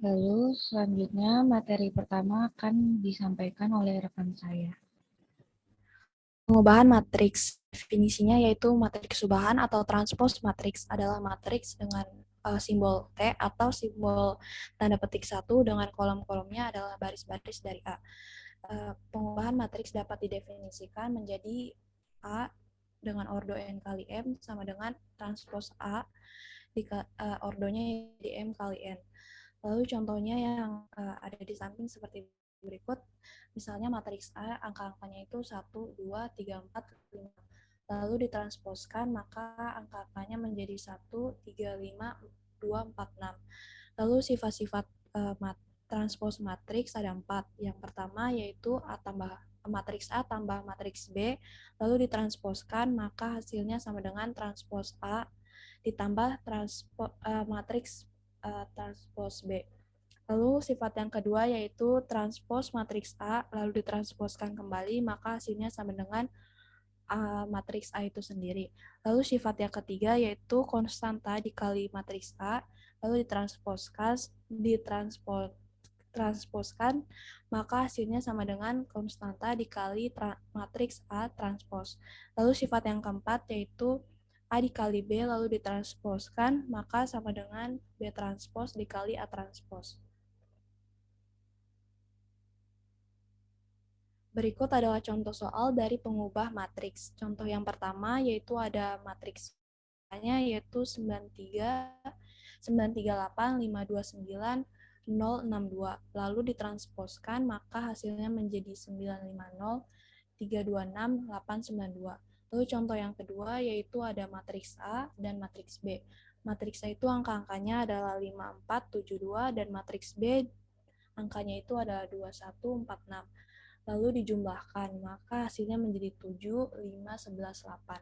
Lalu selanjutnya materi pertama akan disampaikan oleh rekan saya. Pengubahan matriks. Definisinya yaitu matriks subahan atau transpose matriks adalah matriks dengan simbol T atau simbol tanda petik 1 dengan kolom-kolomnya adalah baris-baris dari A. Pengubahan matriks dapat didefinisikan menjadi A dengan ordo N kali M sama dengan transpose A di ordonya di M kali N. Lalu contohnya yang ada di samping seperti berikut. Misalnya matriks A, angka-angkanya itu 1, 2, 3, 4, 5. Lalu ditransposkan, maka angka-angkanya menjadi 1, 3, 5, 2, 4, 6. Lalu sifat-sifat transpose matriks ada 4. Yang pertama yaitu matriks A tambah matriks B, lalu ditransposkan, maka hasilnya sama dengan transpose A ditambah matriks transpose B. Lalu sifat yang kedua yaitu transpose matriks A lalu ditransposkan kembali, maka hasilnya sama dengan matriks A itu sendiri. Lalu sifat yang ketiga yaitu konstanta dikali matriks A lalu ditransposkan, maka hasilnya sama dengan konstanta dikali matriks A transpose. Lalu sifat yang keempat yaitu A dikali B lalu ditransposkan, maka sama dengan B transpose dikali A transpose. Berikut adalah contoh soal dari pengubah matriks. Contoh yang pertama yaitu ada matriks A-nya yaitu 93, 938, 529, 062. Lalu ditransposkan, maka hasilnya menjadi 950, 326, 892. Lalu contoh yang kedua yaitu ada matriks A dan matriks B. Matriks A itu angka-angkanya adalah 5472 dan matriks B angkanya itu adalah 2146. Lalu dijumlahkan, maka hasilnya menjadi 7, 5, 11, 8.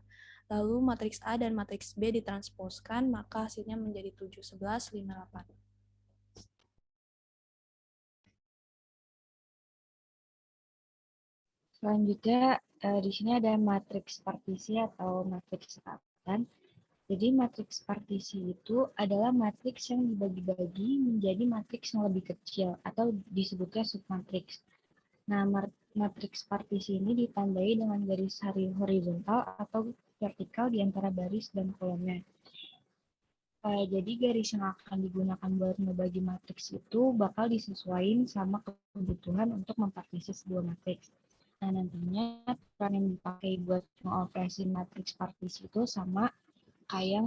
Lalu matriks A dan matriks B ditransposkan, maka hasilnya menjadi 7, 11, 5, 8. Selanjutnya di sini ada matriks partisi atau matriks serapan. Jadi matriks partisi itu adalah matriks yang dibagi-bagi menjadi matriks yang lebih kecil atau disebutnya submatriks. Nah, matriks partisi ini ditandai dengan garis horizontal atau vertikal di antara baris dan kolomnya. Jadi garis yang akan digunakan buat membagi matriks itu bakal disesuaikan sama kebutuhan untuk mempartisi sebuah matriks. Nah, nantinya aturan yang dipakai buat mengoperasi matriks partisi itu sama kayak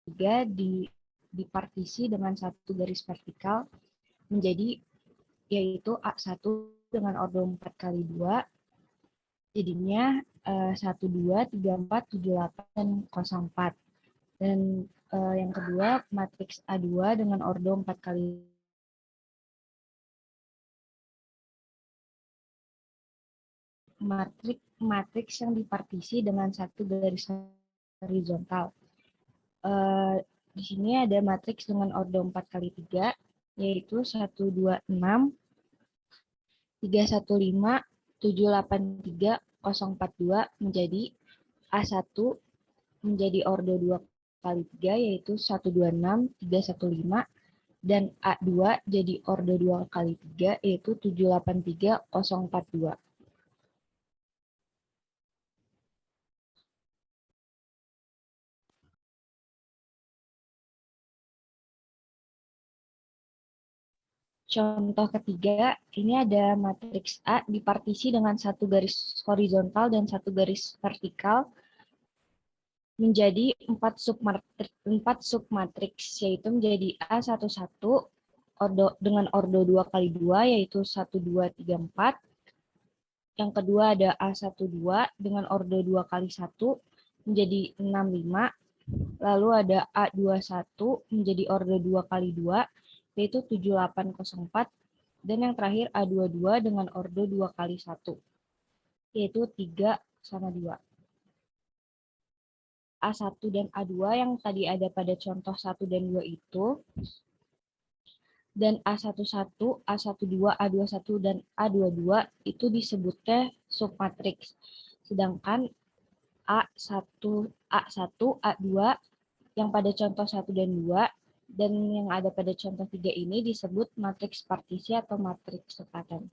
juga dipartisi dengan satu garis vertikal menjadi yaitu A1 dengan ordo 4 kali 2 jadinya 1, 2, 3, 4, 7, 8, dan 04. Dan yang kedua matriks A2 dengan ordo 4 kali matriks yang dipartisi dengan satu garis horizontal. Di sini ada matriks dengan ordo 4 kali 3 yaitu 1, 2, 6, 3, 1, 5, 7, 8, 3, 0, 4, 2 menjadi A1 menjadi ordo 2 kali 3 yaitu 1, 2, 6, 3, 1, 5 dan A2 jadi ordo 2 kali 3 yaitu 7, 8, 3, 0, 4, 2. Contoh ketiga, ini ada matriks A dipartisi dengan satu garis horizontal dan satu garis vertikal menjadi 4 submatriks, yaitu menjadi A11 dengan ordo 2 kali 2, yaitu 1, 2, 3, 4. Yang kedua ada A12 dengan ordo 2 kali 1 menjadi 6, 5. Lalu ada A21 menjadi ordo 2 kali 2, yaitu 7, 8, 0, 4. Dan yang terakhir A22 dengan ordo 2 kali 1, yaitu 3 sama 2. A1 dan A2 yang tadi ada pada contoh 1 dan 2 itu, dan A11, A12, A21, dan A22 itu disebutnya submatriks. Sedangkan A1 A1, A2 yang pada contoh 1 dan 2 dan yang ada pada contoh 3 ini disebut matriks partisi atau matriks sukatan.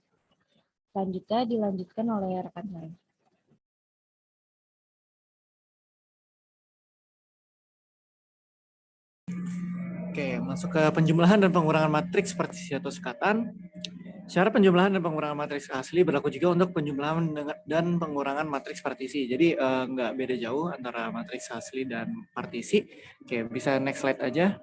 Selanjutnya dilanjutkan oleh rekan saya. Oke, masuk ke penjumlahan dan pengurangan matriks partisi atau sukatan. Cara penjumlahan dan pengurangan matriks asli berlaku juga untuk penjumlahan dan pengurangan matriks partisi. Jadi nggak beda jauh antara matriks asli dan partisi. Oke, bisa next slide aja.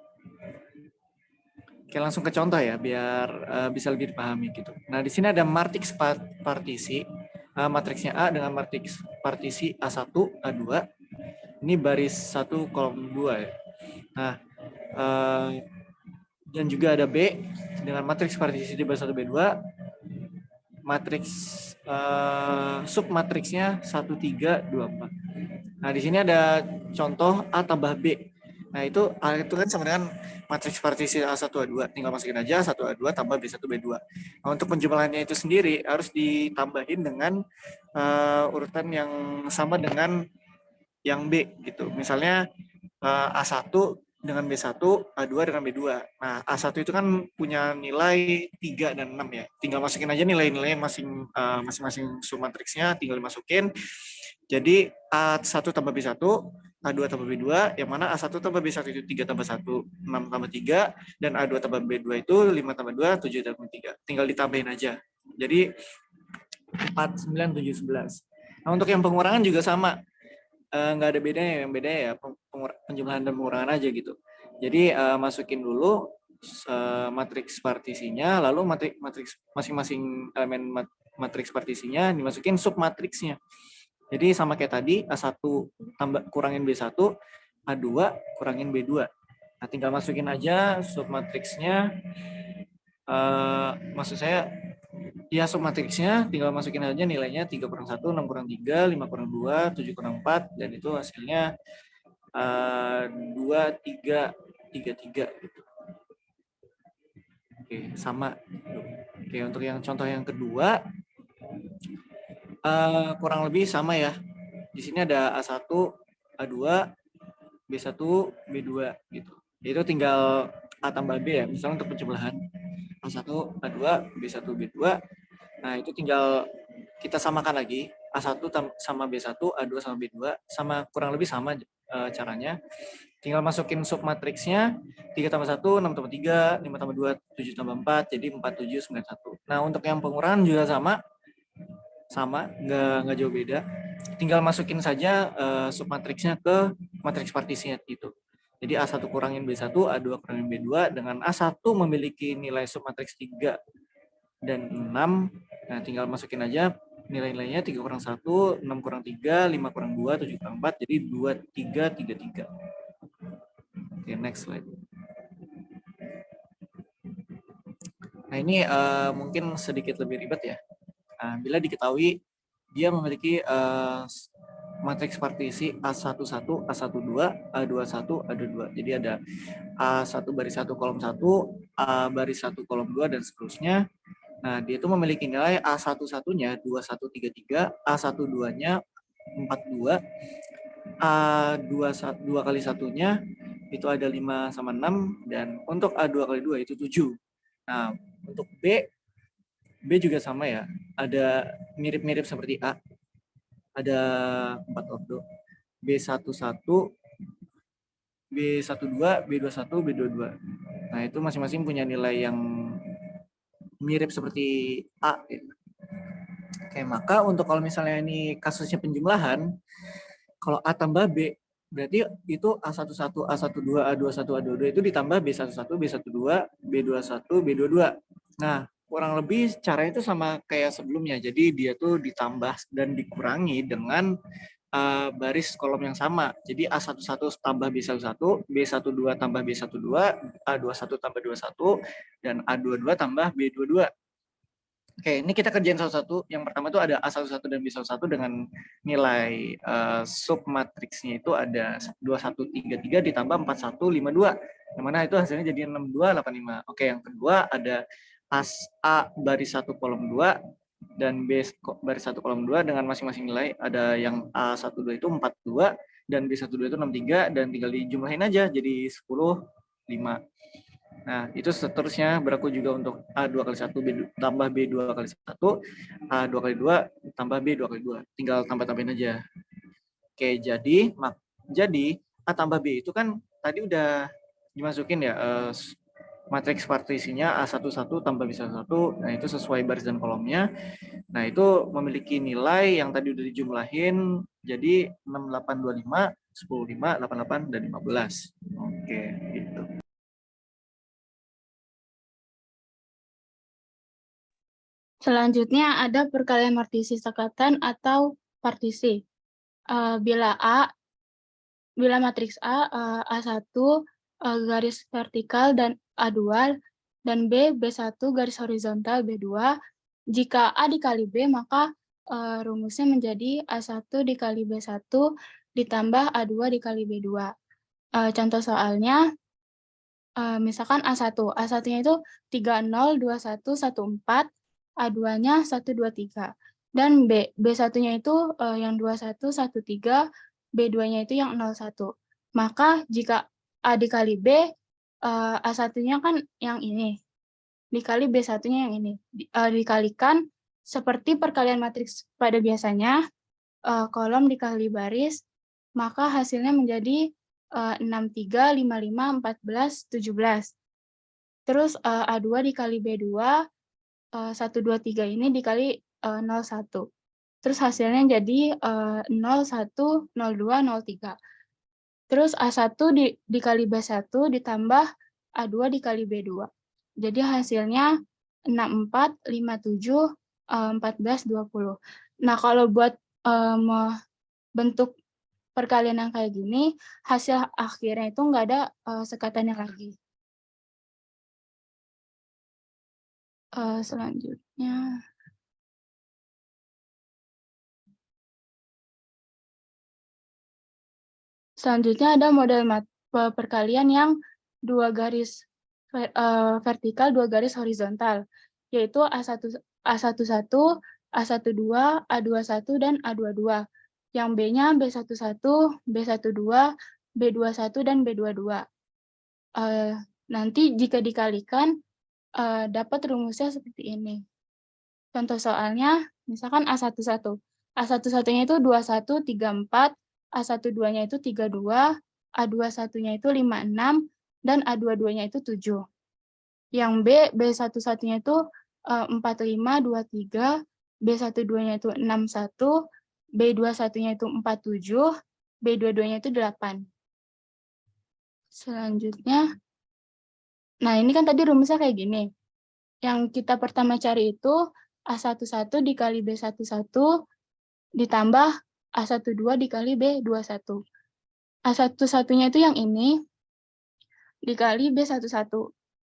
Oke, langsung ke contoh ya, biar bisa lebih dipahami gitu. Nah, di sini ada matriks partisi, matriksnya A dengan matriks partisi A1, A2. Ini baris 1 kolom 2 ya. Nah, dan juga ada B dengan matriks partisi di baris 1, B2. Matriks submatriksnya 1, 3, 2, 4. Nah, di sini ada contoh A tambah B. Nah, itu kan sama dengan matriks partisi A1, A2. Tinggal masukin aja 1, A2 tambah B1, B2. Nah, untuk penjumlahannya itu sendiri harus ditambahin dengan urutan yang sama dengan yang B gitu. Misalnya A1 dengan B1, A2 dengan B2. Nah, A1 itu kan punya nilai 3 dan 6 ya. Tinggal masukin aja nilai-nilai masing-masing submatriksnya, tinggal dimasukin. Jadi A1 tambah B1, A2 tambah B2, yang mana A1 tambah B1 itu 3 tambah 1, 6 tambah 3, dan A2 tambah B2 itu 5 tambah 2, 7 tambah 3. Tinggal ditambahin aja. Jadi 4, 9, 7, 11. Nah, untuk yang pengurangan juga sama. Nggak ada bedanya, yang beda ya penjumlahan dan pengurangan aja gitu. Jadi masukin dulu matriks partisinya, lalu matriks masing-masing elemen matriks partisinya dimasukin submatriksnya. Jadi sama kayak tadi, A1 tambah kurangin B1, A2 kurangin B2. Nah, tinggal masukin aja submatriksnya. Maksud saya, ya submatriksnya tinggal masukin aja nilainya 3 kurang 1, 6 kurang 3, 5 kurang 2, 7 kurang 4, dan itu hasilnya 2, 3, 3, 3 gitu. Oke, sama. Oke, untuk yang contoh yang kedua, kurang lebih sama ya. Di sini ada A1, A2, B1, B2 gitu. Itu tinggal A tambah B ya, misalnya untuk penjumlahan A1, A2, B1, B2. Nah, itu tinggal kita samakan lagi. A1 sama B1, A2 sama B2, sama kurang lebih sama caranya. Tinggal masukin submatriksnya 3 tambah 1, 6 tambah 3, 5 tambah 2, 7 tambah 4, jadi 4, 7, 9, 1. Nah, untuk yang pengurangan juga sama, nggak jauh beda. Tinggal masukin saja submatriksnya ke matriks partisinya gitu. Jadi A1 kurangin B1, A2 kurangin B2, dengan A1 memiliki nilai submatriks 3 dan 6. Nah, tinggal masukin aja nilai-nilainya 3 kurang 1, 6 kurang 3, 5 kurang 2, 7 kurang 4, jadi 2, 3, 3, 3. Oke, next slide. Nah, ini mungkin sedikit lebih ribet ya. Bila diketahui dia memiliki matriks partisi A11, A12, A21, A22. Jadi ada A1 baris 1 kolom 1, A baris 1 kolom 2, dan seterusnya. Nah, dia itu memiliki nilai A11-nya 2133, A12-nya 42, A2 kali 1-nya itu ada 5 sama 6, dan untuk A2 kali 2 itu 7. Nah, untuk B juga sama ya, ada mirip-mirip seperti A, ada 4 ordo, B11, B12, B21, B22. Nah, itu masing-masing punya nilai yang mirip seperti A. Oke, maka untuk kalau misalnya ini kasusnya penjumlahan, kalau A tambah B, berarti itu A11, A12, A21, A22 itu ditambah B11, B12, B21, B22. Nah, kurang lebih caranya itu sama kayak sebelumnya. Jadi dia tuh ditambah dan dikurangi dengan baris kolom yang sama. Jadi A11 tambah B11, B12 tambah B12, A21 tambah 21, dan A22 tambah B22. Oke, ini kita kerjain satu-satu. Yang pertama itu ada A11 dan B11 dengan nilai submatriksnya itu ada 2133 ditambah 4152. Yang mana itu hasilnya jadi 6285. Oke, yang kedua ada A baris 1 kolom 2 dan B baris 1 kolom 2 dengan masing-masing nilai. Ada yang A12 itu 42 dan B12 itu 63, dan tinggal dijumlahin aja jadi 10, 5. Nah, itu seterusnya berlaku juga untuk A2 kali 1 tambah B2 kali 1, A2 kali 2 tambah B2 kali 2. Tinggal tambah-tambahin aja. Oke, jadi A tambah B itu kan tadi udah dimasukin ya, matriks partisinya A11 tambah B11. Nah, itu sesuai baris dan kolomnya. Nah, itu memiliki nilai yang tadi udah dijumlahin jadi 6825, 105, 88, dan 15. Oke, gitu. Selanjutnya ada perkalian partisi sekatan atau partisi. Bila matriks A1 garis vertikal dan A2, dan B1 garis horizontal B2, jika A dikali B, maka rumusnya menjadi A1 dikali B1 ditambah A2 dikali B2. Contoh soalnya, misalkan A1. A1-nya itu 30, 21, 14, A2-nya 123. Dan B1-nya itu yang 21, 13, B2-nya itu yang 01. Maka jika A dikali B, A1-nya kan yang ini, dikali B1-nya yang ini. Dikalikan seperti perkalian matriks pada biasanya, kolom dikali baris, maka hasilnya menjadi 63, 55, 14, 17. Terus A2 dikali B2, 123 ini dikali 01. Terus hasilnya jadi 01, 02, 03. Terus A1 dikali B1 ditambah A2 dikali B2. Jadi hasilnya 64, 57, 14, 20. Nah, kalau buat bentuk perkalian yang kayak gini, hasil akhirnya itu nggak ada sekatannya lagi. Selanjutnya, ada model perkalian yang dua garis vertikal, dua garis horizontal, yaitu A11, A12, A21, dan A22. Yang B-nya B11, B12, B21, dan B22. Nanti jika dikalikan, dapat rumusnya seperti ini. Contoh soalnya, misalkan A11. A11-nya itu 21, 34, A12-nya itu 32, A21-nya itu 56, dan A22-nya itu 7. Yang B11-nya itu 45, 23, B12-nya itu 61, B21-nya itu 47, B22-nya itu 8. Selanjutnya, nah ini kan tadi rumusnya kayak gini. Yang kita pertama cari itu A11 dikali B11 ditambah A12 dikali B21. A11-nya itu yang ini dikali B11.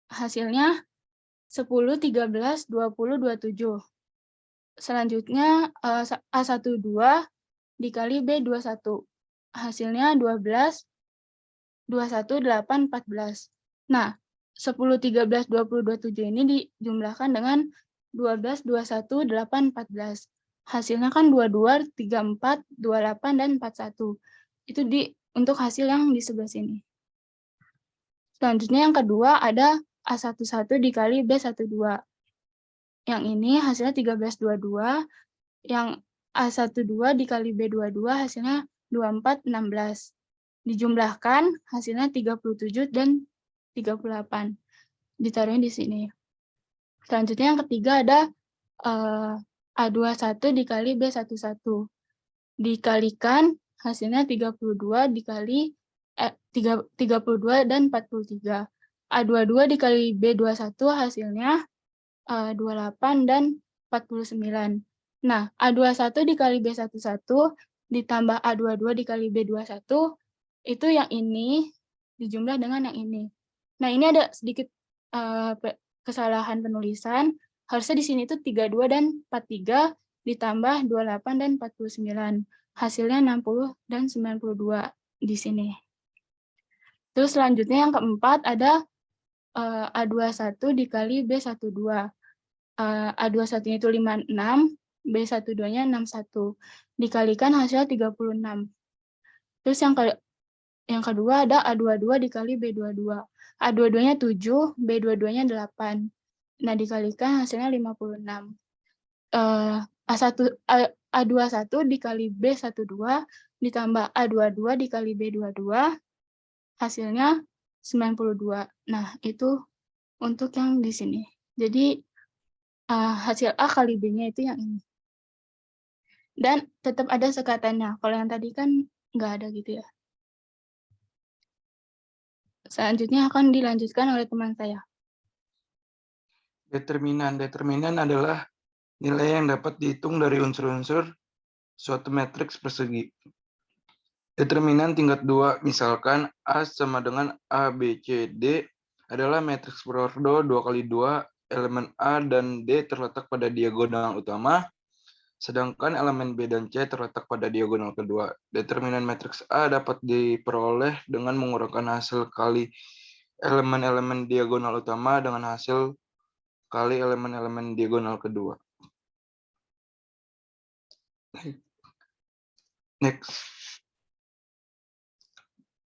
Hasilnya 10, 13, 20, 27. Selanjutnya A12 dikali B21. Hasilnya 12, 21, 8, 14. Nah, 10, 13, 20, 27 ini dijumlahkan dengan 12, 21, 8, 14. Hasilnya kan 22, 34, 28, dan 41. Itu untuk hasil yang di sebelah sini. Selanjutnya yang kedua ada A11 dikali B12. Yang ini hasilnya 13, 22. Yang A12 dikali B22 hasilnya 24, 16. Dijumlahkan hasilnya 37 dan 38. Ditaruhnya di sini. Selanjutnya yang ketiga ada A21 dikali B11. Dikalikan hasilnya 32 dikali 32 dan 43. A22 dikali B21 hasilnya 28 dan 49. Nah, A21 dikali B11 ditambah A22 dikali B21 itu yang ini dijumlah dengan yang ini. Nah, ini ada sedikit kesalahan penulisan. Harusnya di sini itu 32 dan 43 ditambah 28 dan 49. Hasilnya 60 dan 92 di sini. Terus selanjutnya yang keempat ada A21 dikali B12. A21-nya itu 56, B12-nya 61. Dikalikan hasilnya 36. Terus yang kedua ada A22 dikali B22. A22-nya 7, B22-nya 8. Nah, dikalikan hasilnya 56. A21 dikali B12 ditambah A22 dikali B22 hasilnya 92. Nah, itu untuk yang di sini. Jadi hasil A kali B-nya itu yang ini. Dan tetap ada sekatannya. Kalau yang tadi kan nggak ada gitu ya. Selanjutnya akan dilanjutkan oleh teman saya. Determinan. Determinan adalah nilai yang dapat dihitung dari unsur-unsur suatu matriks persegi. Determinan tingkat 2, misalkan A sama dengan A, B, C, D adalah matriks berordo 2 kali 2, elemen A dan D terletak pada diagonal utama, sedangkan elemen B dan C terletak pada diagonal kedua. Determinan matriks A dapat diperoleh dengan mengurangkan hasil kali elemen-elemen diagonal utama dengan hasil kali elemen-elemen diagonal kedua. Next.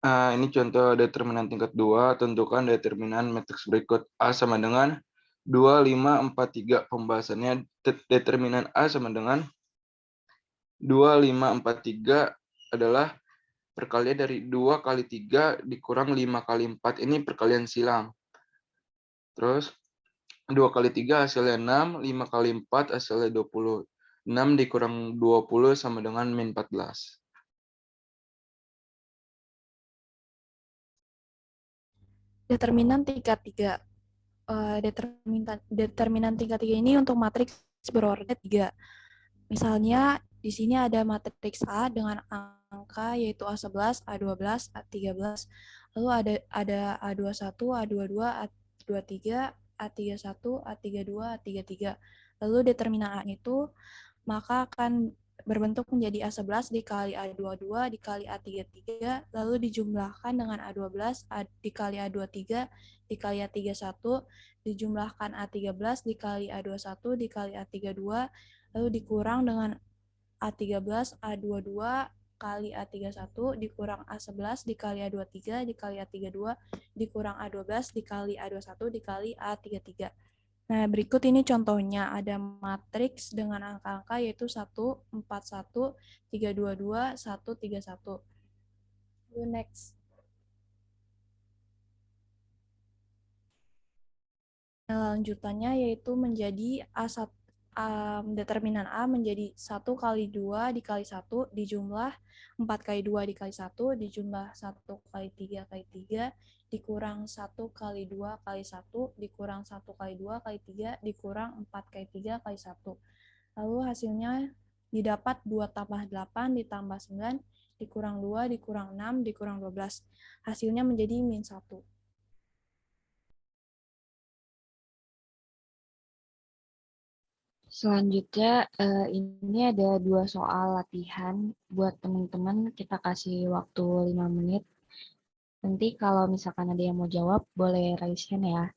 Ini contoh determinan tingkat 2. Tentukan determinan matriks berikut. A sama dengan 2, 5, 4, 3. Pembahasannya determinan A sama dengan 2, 5, 4, 3 adalah perkalian dari 2 kali 3 dikurang 5 kali 4. Ini perkalian silang. Terus 2 kali 3 hasilnya 6, 5 kali 4 hasilnya 20. 6 dikurang 20 sama dengan min 14. Determinan tingkat 3. Determinan tingkat 3 ini untuk matriks berorder 3. Misalnya di sini ada matriks A dengan angka yaitu A11, A12, A13. Lalu ada A21, A22, A23, A31, A32, A33. Lalu determinan A itu maka akan berbentuk menjadi A11 dikali A22 dikali A33, lalu dijumlahkan dengan A12 dikali A23 dikali A31, dijumlahkan A13 dikali A21 dikali A32, lalu dikurang dengan A13, A22 kali A31 dikurang A11 dikali A23 dikali A32 dikurang A12 dikali A21 dikali A33. Nah, berikut ini contohnya. Ada matriks dengan angka-angka yaitu 1, 4, 1, 3, 2, 2, 1, 3, 1. Lalu next. Nah, lanjutannya yaitu menjadi determinan A menjadi 1 kali 2 dikali 1 dijumlah 4 kali 2 dikali 1 dijumlah 1 kali 3 kali 3 dikurang 1 kali 2 kali 1 dikurang 1 kali 2 kali 3 dikurang 4 kali 3 kali 1. Lalu hasilnya didapat 2 tambah 8 ditambah 9 dikurang 2 dikurang 6 dikurang 12. Hasilnya menjadi min 1. Selanjutnya, ini ada 2 soal latihan buat teman-teman. Kita kasih waktu 5 menit. Nanti kalau misalkan ada yang mau jawab, boleh raise hand ya.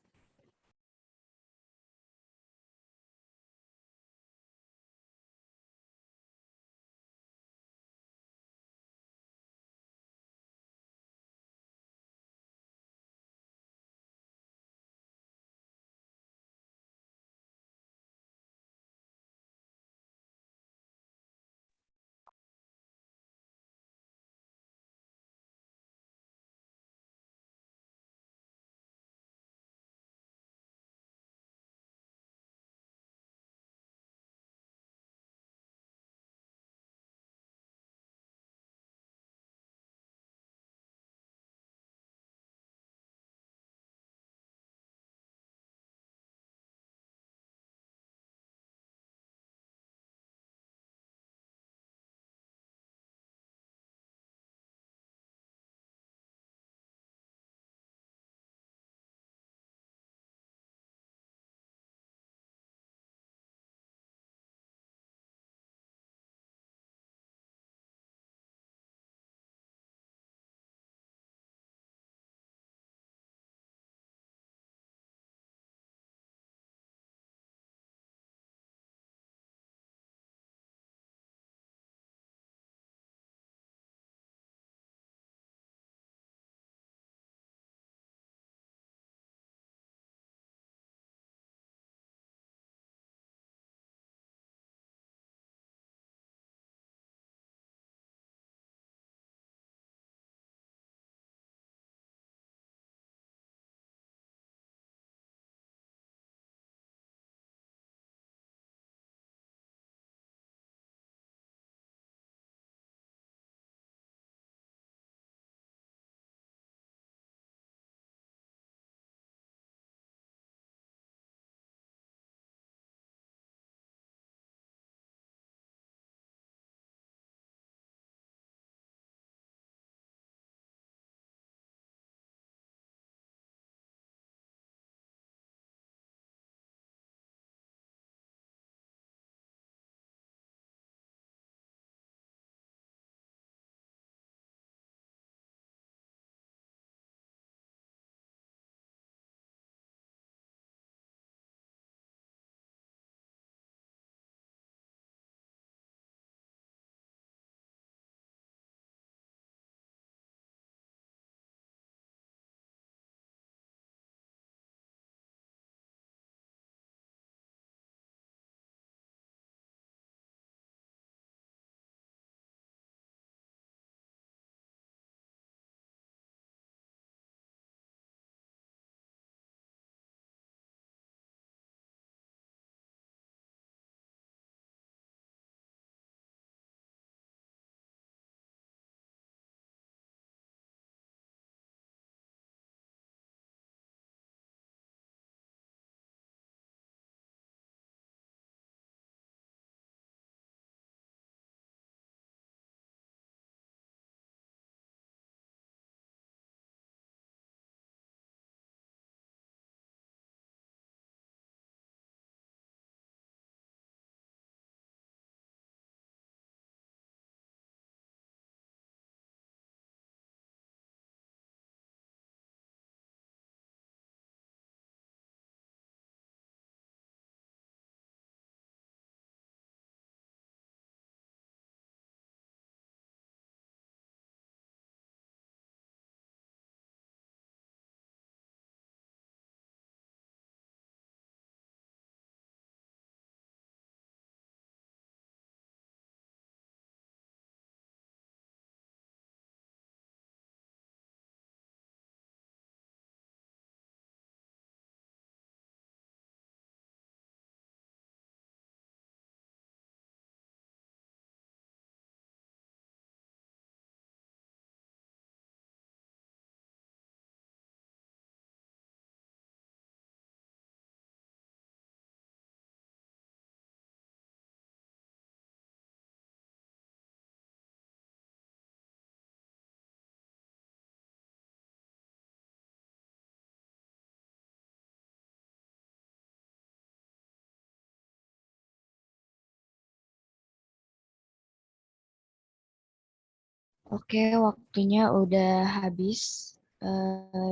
Oke, waktunya udah habis.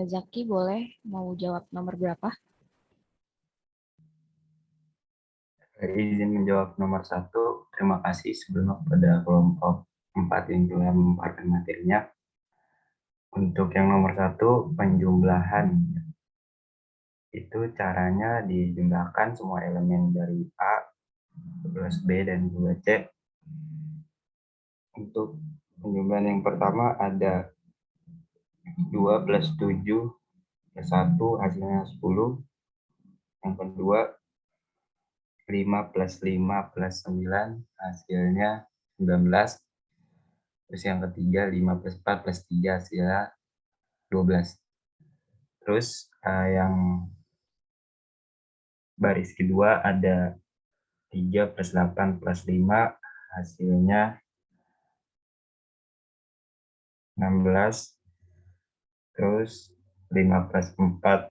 Zaki boleh mau jawab nomor berapa? Izin menjawab nomor 1. Terima kasih sebelumnya kepada kelompok 4 yang telah memaparkan materinya. Untuk yang nomor 1, penjumlahan. Itu caranya dijumlahkan semua elemen dari A plus B dan juga C. Untuk penjumlahan yang pertama ada 2 plus 7 plus 1 hasilnya 10. Yang kedua 5 plus 5 plus 9 hasilnya 19. Terus yang ketiga 5 plus 4 plus 3 hasilnya 12. Terus yang baris kedua ada 3 plus 8 plus 5 hasilnya 16. Terus 5 plus 4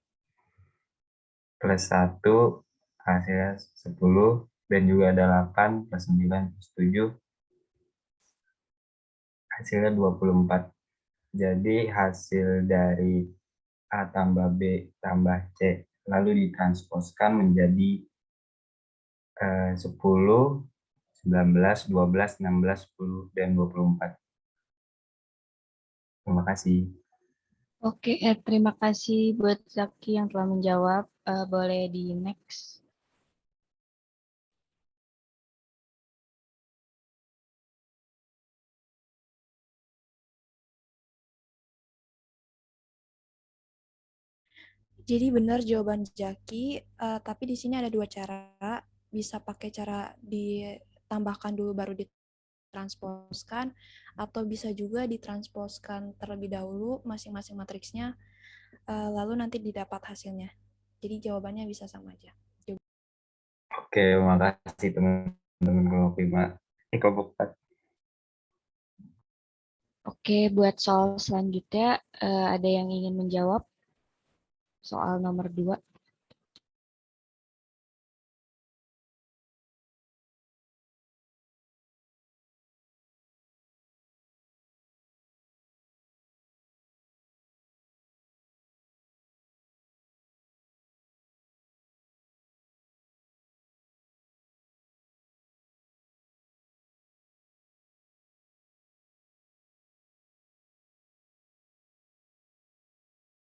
plus 1 hasilnya 10. Dan juga ada 8 plus 9 plus 7 hasilnya 24. Jadi hasil dari A tambah B tambah C lalu ditransposkan menjadi 10, 19, 12, 16, 10, dan 24. Terima kasih. Oke, terima kasih buat Zaki yang telah menjawab. Boleh di next. Jadi benar jawaban Jaki, tapi di sini ada dua cara. Bisa pakai cara ditambahkan dulu baru ditransposkan, atau bisa juga ditransposkan terlebih dahulu masing-masing matriksnya, lalu nanti didapat hasilnya. Jadi jawabannya bisa sama aja. Oke, terima kasih teman-teman kelompok 5. Kelompok 4. Oke, buat soal selanjutnya, ada yang ingin menjawab soal nomor 2?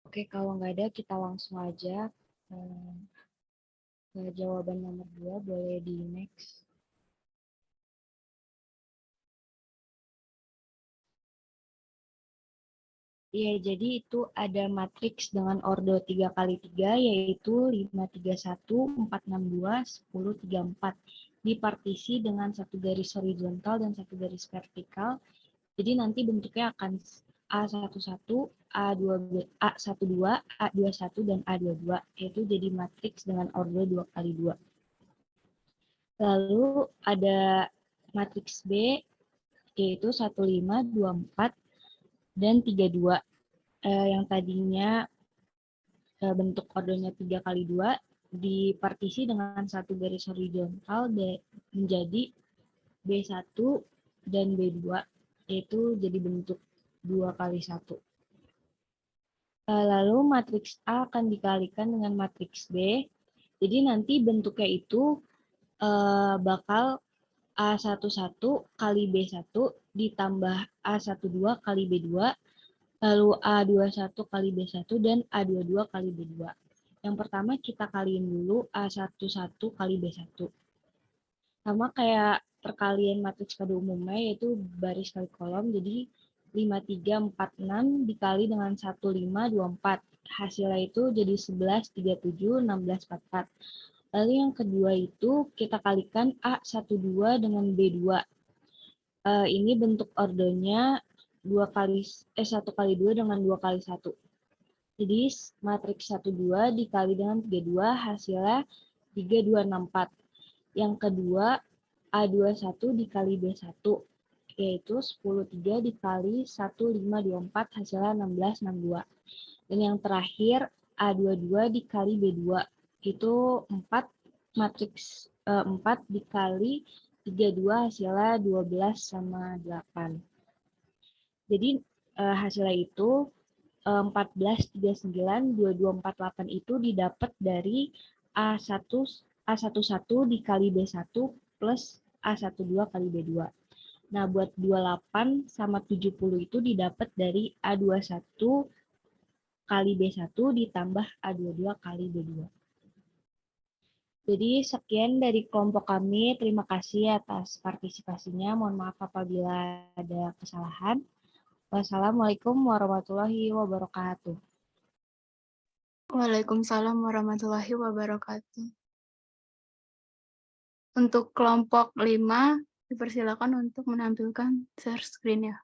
Oke, kalau nggak ada, kita langsung aja ke jawaban nomor 2. Boleh di next. Iya, jadi itu ada matriks dengan ordo 3x3, yaitu 531, 462, 1034. Dipartisi dengan satu garis horizontal dan satu garis vertikal. Jadi nanti bentuknya akan A11, A12, A21, dan A22, yaitu jadi matriks dengan ordo 2x2. Lalu ada matriks B, yaitu 15, 24, dan 32. Yang tadinya bentuk ordonya 3x2 dipartisi dengan satu garis horizontal menjadi B1 dan B2, yaitu jadi bentuk 2x1. Lalu matriks A akan dikalikan dengan matriks B, jadi nanti bentuknya itu bakal A11 kali B1 ditambah A12 kali B2, lalu A21 kali B1 dan A22 kali B2. Yang pertama kita kaliin dulu A11 kali B1. Sama kayak perkalian matriks pada umumnya, yaitu baris kali kolom. Jadi 5346 dikali dengan 1524. Hasilnya itu jadi 11, 37, 16, 44. Lalu yang kedua itu kita kalikan A12 dengan B2. Ini bentuk ordonya 1 kali 2 dengan 2 kali 1. Jadi matriks 12 dikali dengan 32 hasilnya 3264. Yang kedua A21 dikali B1, yaitu 103 dikali 1524 hasilnya 1662. Dan yang terakhir A22 dikali B2, itu 4 matriks 4 dikali 32 hasilnya 12 sama 8. Jadi hasilnya itu 14, 39, 22, 48 itu didapat dari A11 dikali B1 plus A12 kali B2. Nah, buat 28 sama 70 itu didapat dari A21 kali B1 ditambah A22 kali B2. Jadi sekian dari kelompok kami. Terima kasih atas partisipasinya. Mohon maaf apabila ada kesalahan. Wassalamualaikum warahmatullahi wabarakatuh. Waalaikumsalam warahmatullahi wabarakatuh. Untuk kelompok 5, dipersilakan untuk menampilkan share screen ya.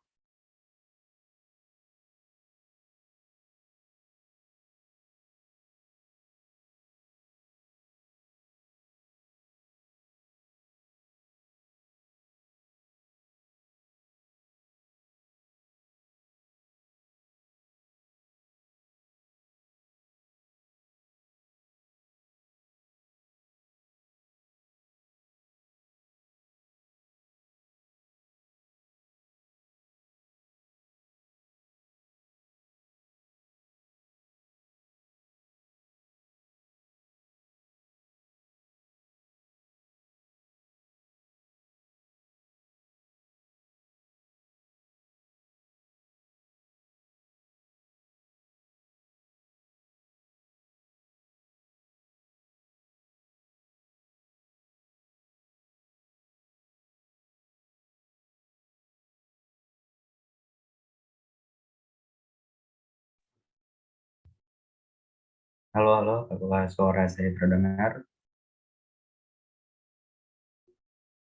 Halo, halo, apakah suara saya terdengar?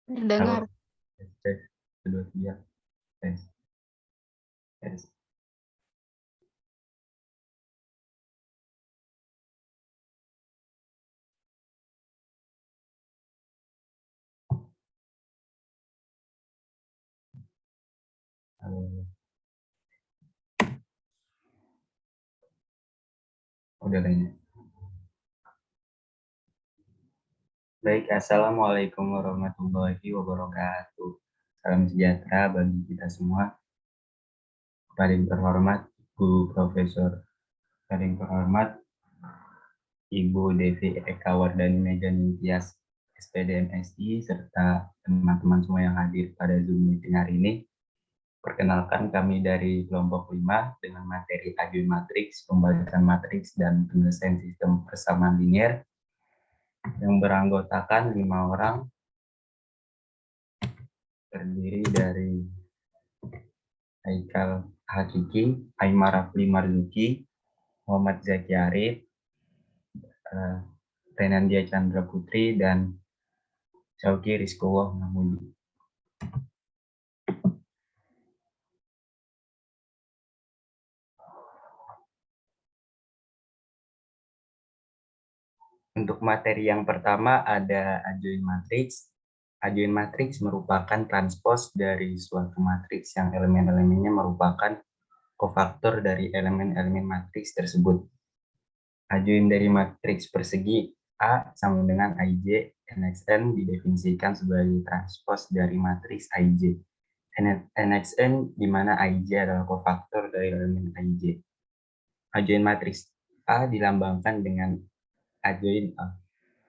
Halo, Terdengar. tes, 2, 3, tes, tes. Halo, udah lainnya. Baik, Assalamualaikum warahmatullahi wabarakatuh. Salam sejahtera bagi kita semua. Paling terhormat, Bu Profesor. Paling terhormat, Ibu Devi Eka Wardani Medan Tias, SPD MSI, serta teman-teman semua yang hadir pada Zoom meeting hari ini. Perkenalkan, kami dari kelompok 5 dengan materi algebraic matriks, pembalikan matriks, dan penyelesaian sistem persamaan linier yang beranggotakan 5 orang, terdiri dari Haikal Hakiki, Aimar Rafli Marzuki, Muhammad Zaki Arif, Renandia Chandra Putri, dan Syauki Rizkowo Mahmudi. Untuk materi yang pertama ada algebraic matriks. Algebraic matriks merupakan transpos dari suatu matriks yang elemen-elemennya merupakan kofaktor dari elemen-elemen matriks tersebut. Algebraic dari matriks persegi A sama dengan IJ, NXN didefinisikan sebagai transpos dari matriks IJ. NXN di mana IJ adalah kofaktor dari elemen IJ. Algebraic matriks A dilambangkan dengan adjoin A.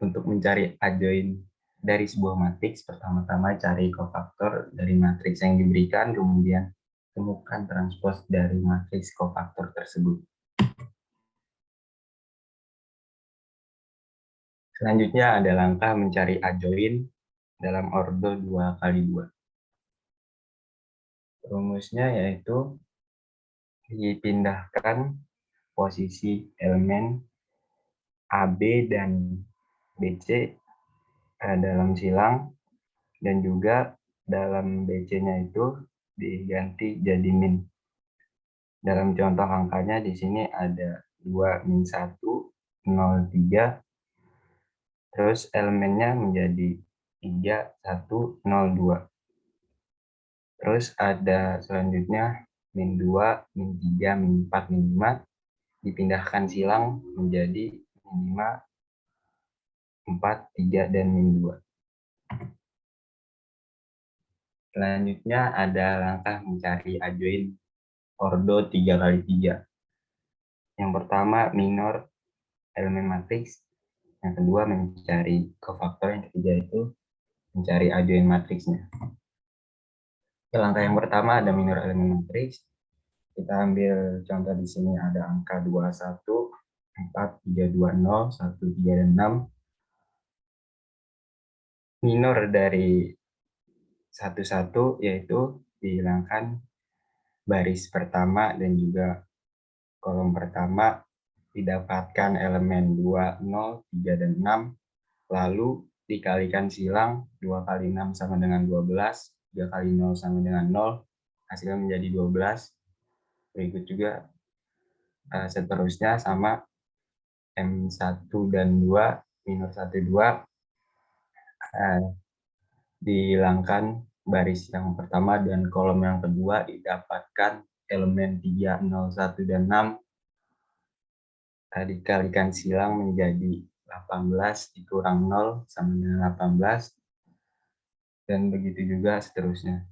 Untuk mencari adjoin dari sebuah matriks, pertama-tama cari kofaktor dari matriks yang diberikan, kemudian temukan transpos dari matriks kofaktor tersebut. Selanjutnya ada langkah mencari adjoin dalam order 2x2. Rumusnya yaitu dipindahkan posisi elemen AB dan BC dalam silang, dan juga dalam BC-nya itu diganti jadi min. Dalam contoh angkanya di sini ada 2 min 1, 0, 3. Terus elemennya menjadi 3, 1, 0, 2. Terus ada selanjutnya min 2, min 3, min 4, min 5. Dipindahkan silang menjadi min 5, 4, 3, dan min 2. Selanjutnya ada langkah mencari adjoin ordo 3x3. Yang pertama minor elemen matriks, yang kedua mencari kofaktor, yang ketiga itu mencari adjoint matriksnya. Langkah yang pertama ada minor elemen matriks. Kita ambil contoh di sini ada angka 21, 4, 3, 2, 0, 1, 3, dan 6. Minor dari 1, yaitu dihilangkan baris pertama dan juga kolom pertama, didapatkan elemen 2, 0, 3, dan 6, lalu dikalikan silang 2 kali 6 sama dengan 12, 3 kali 0 sama dengan 0, hasilnya menjadi 12. Berikut juga seterusnya sama M1 dan 2, minor 1, 2, dihilangkan baris yang pertama dan kolom yang kedua, didapatkan elemen 3, 0, 1, dan 6, dikalikan silang menjadi 18 dikurang 0 sama dengan 18, dan begitu juga seterusnya.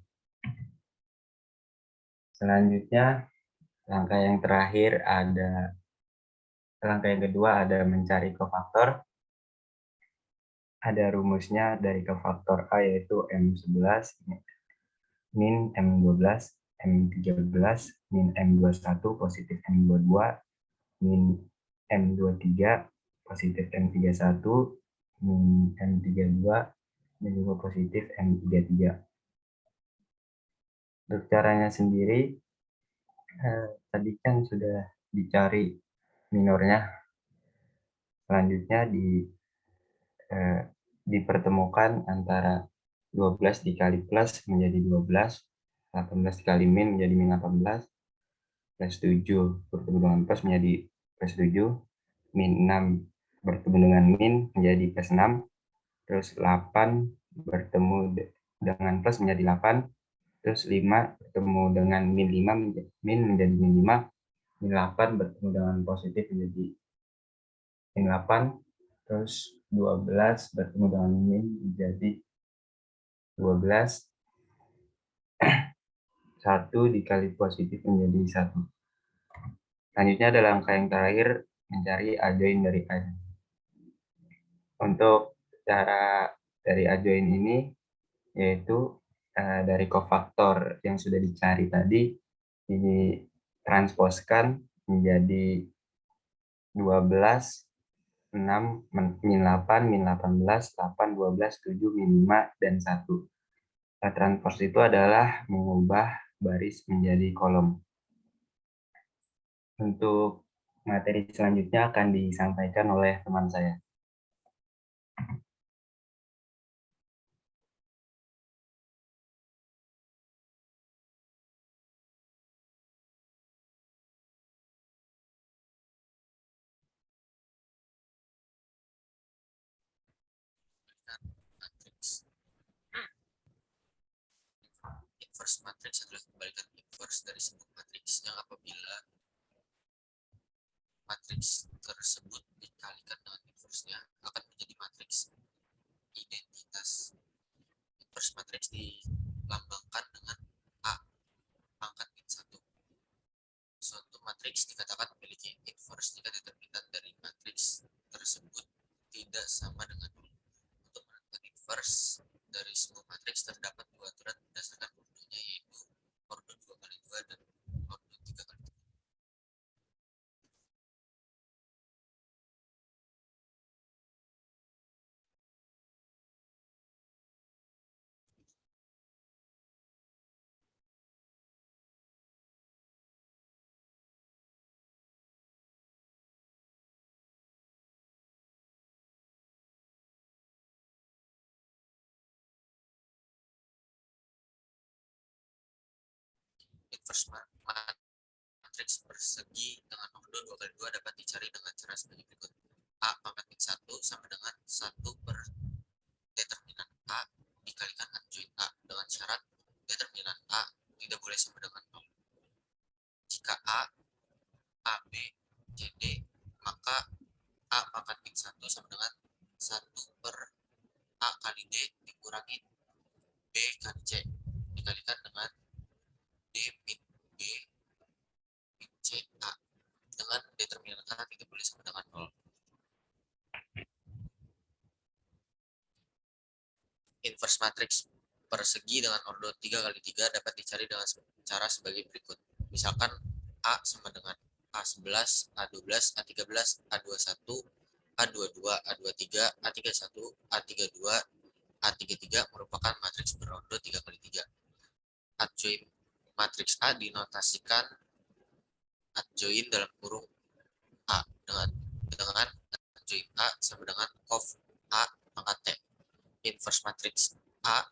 Selanjutnya, langkah yang kedua ada mencari kofaktor. Ada rumusnya dari kofaktor A yaitu M11 min M12 M13 min M21 positif M22 min M23 positif M31 min M32 dan juga positif M33. Untuk caranya sendiri, tadi kan sudah dicari minornya. Selanjutnya dipertemukan antara 12 dikali plus menjadi 12, 18 dikali min menjadi min 18, plus 7 bertemu dengan plus menjadi plus 7, min 6 bertemu dengan min menjadi plus 6, terus 8 bertemu dengan plus menjadi 8, terus 5 bertemu dengan min 5 min menjadi min 5, min 8 bertemu dengan positif menjadi min 8, terus 12 bertemu dengan min menjadi 12, 1 dikali positif menjadi 1. Selanjutnya adalah angka yang terakhir, mencari adjoint dari A. Untuk cara dari adjoint ini, yaitu dari kofaktor yang sudah dicari tadi, ini transposkan menjadi 12, 6, min 8, min 18, 8, 12, 7, min 5, dan 1. Transpos itu adalah mengubah baris menjadi kolom. Untuk materi selanjutnya akan disampaikan oleh teman saya. Inverse matriks adalah kebalikan inverse dari sebuah matriks yang apabila matriks tersebut dikalikan dengan inverse-nya akan menjadi matriks identitas. Inverse matriks dilambangkan dengan A pangkat min 1. Suatu matriks dikatakan memiliki inverse jika determinan dari matriks tersebut tidak sama dengan 0. Untuk menentukan inverse dari sebuah matriks terdapat dua aturan berdasarkan ordonya, yaitu ordo 2x2 dan ordo 3x3. Inverse matriks persegi dengan ordo 2x2 dapat dicari dengan cara sebagai berikut. A pangkat min 1 sama dengan 1 per determinan A dikalikan adjoint A dengan syarat determinan A tidak boleh sama dengan 0. Jika A, AB, CD, maka A pangkat min 1 sama dengan 1 per A kali D dikurangi B kali C dikalikan dengan D min B matriks persegi dengan ordo 3x3 dapat dicari dengan cara sebagai berikut. Misalkan A sama dengan A11, A12, A13, A21, A22, A23, A31, A32, A33 merupakan matriks berordo 3x3. Adjoin matriks A dinotasikan adjoin dalam kurung A dengan adjoin A sama dengan conv A pangkat T. Inverse matriks A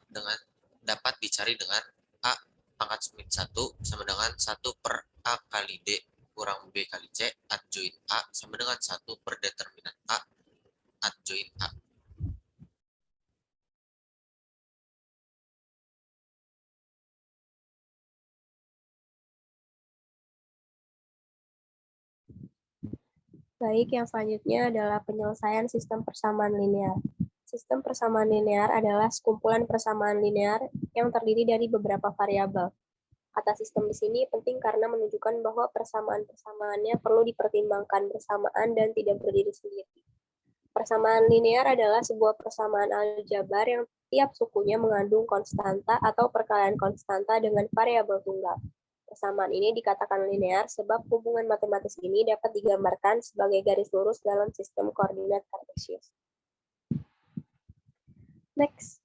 dapat dicari dengan A pangkat min 1 sama dengan 1 per A kali D kurang B kali C adjoin A sama dengan 1 per determinan A adjoin A. Baik, yang selanjutnya adalah penyelesaian sistem persamaan linear. Sistem persamaan linear adalah sekumpulan persamaan linear yang terdiri dari beberapa variabel. Kata sistem di sini penting karena menunjukkan bahwa persamaan-persamaannya perlu dipertimbangkan bersamaan dan tidak berdiri sendiri. Persamaan linear adalah sebuah persamaan aljabar yang tiap sukunya mengandung konstanta atau perkalian konstanta dengan variabel tunggal. Persamaan ini dikatakan linear sebab hubungan matematis ini dapat digambarkan sebagai garis lurus dalam sistem koordinat kartesius. Next.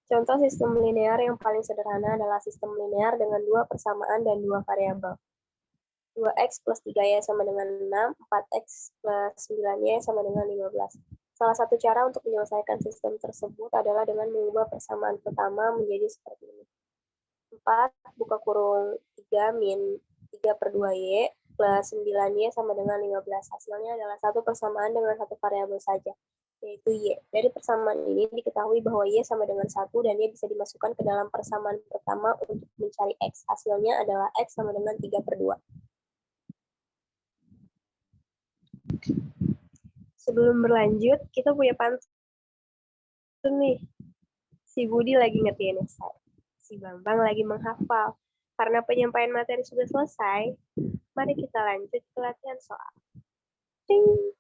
Contoh sistem linear yang paling sederhana adalah sistem linear dengan dua persamaan dan dua variabel. 2x plus 3y sama dengan 6, 4x plus 9y sama dengan 15. Salah satu cara untuk menyelesaikan sistem tersebut adalah dengan mengubah persamaan pertama menjadi seperti ini. 4 buka kurung 3 min 3 per 2y plus 9y sama dengan 15. Hasilnya adalah satu persamaan dengan satu variabel saja, yaitu y. Dari persamaan ini diketahui bahwa y sama dengan 1 dan y bisa dimasukkan ke dalam persamaan pertama untuk mencari x. Hasilnya adalah x sama dengan 3 per 2. Sebelum berlanjut, kita punya pantun nih. Si Budi lagi ngertiin esai. Si Bambang lagi menghafal. Karena penyampaian materi sudah selesai, mari kita lanjut ke latihan soal. Ding.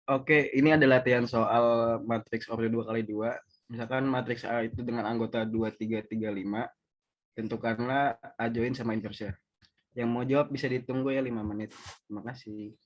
Oke, ini ada latihan soal matriks order 2x2. Misalkan matriks A itu dengan anggota 2, 3, 3, 5. Tentukanlah adjoin sama inverse. Yang mau jawab bisa ditunggu ya 5 menit. Terima kasih.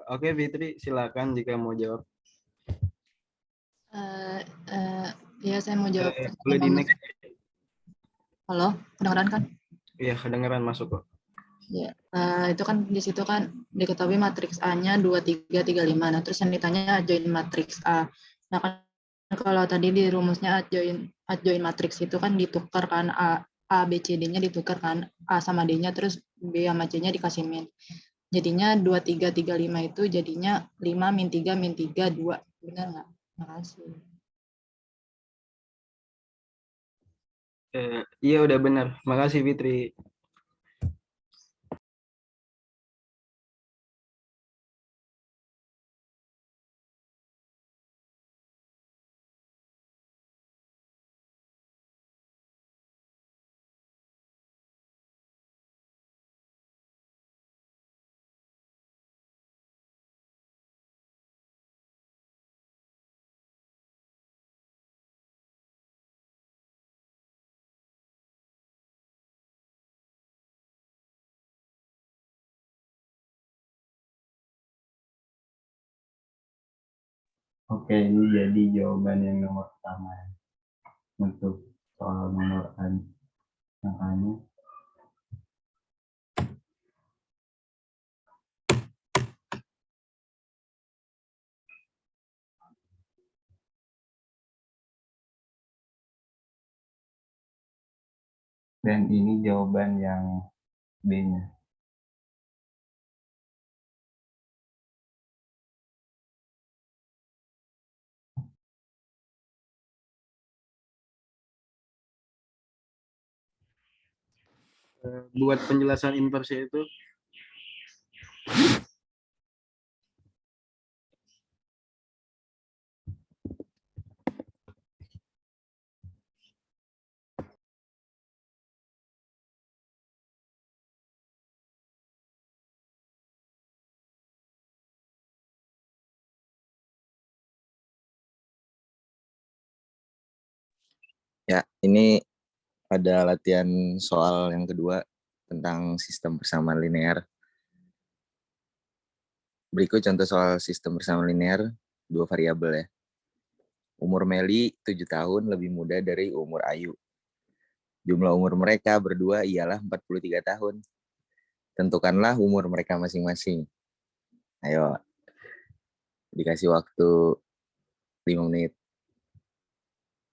Oke, Fitri, silakan jika mau jawab. Ya, saya mau jawab. Boleh di next. Halo, kedengeran kan? Iya, kedengeran masuk kok. Ya, itu kan di situ kan diketahui matriks A-nya 2, 3, 3, 5. Nah, terus yang ditanya adjoint matriks A. Nah, kan kalau tadi di rumusnya adjoint matriks itu kan ditukar kan A B, C, D-nya ditukar kan A sama D-nya, terus B sama C-nya dikasih min. Jadinya 2, 3, 3, 5 itu jadinya 5, min 3, min 3, 2. Benar nggak? Makasih. Iya, udah benar. Makasih, Fitri. Oke, ini jadi jawaban yang nomor pertama untuk soal nomor angkanya. Dan ini jawaban yang B-nya. Buat penjelasan inversi itu, Ya, ini ada latihan soal yang kedua tentang sistem persamaan linear. Berikut contoh soal sistem persamaan linear, 2 variabel ya. Umur Meli 7 tahun lebih muda dari umur Ayu. Jumlah umur mereka berdua ialah 43 tahun. Tentukanlah umur mereka masing-masing. Ayo, dikasih waktu 5 menit.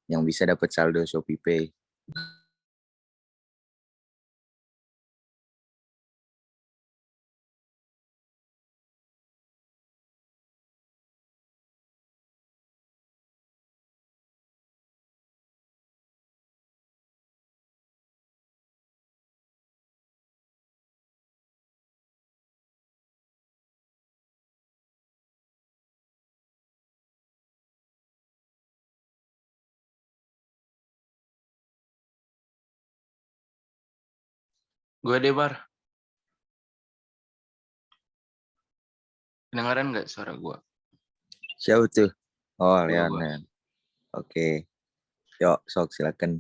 Yang bisa dapat saldo Shopee Pay. gue deh, Bar. Kedengaran nggak suara gue? Siapa tuh? Oh, Gua. Leon. Oke. Yuk, sok silakan.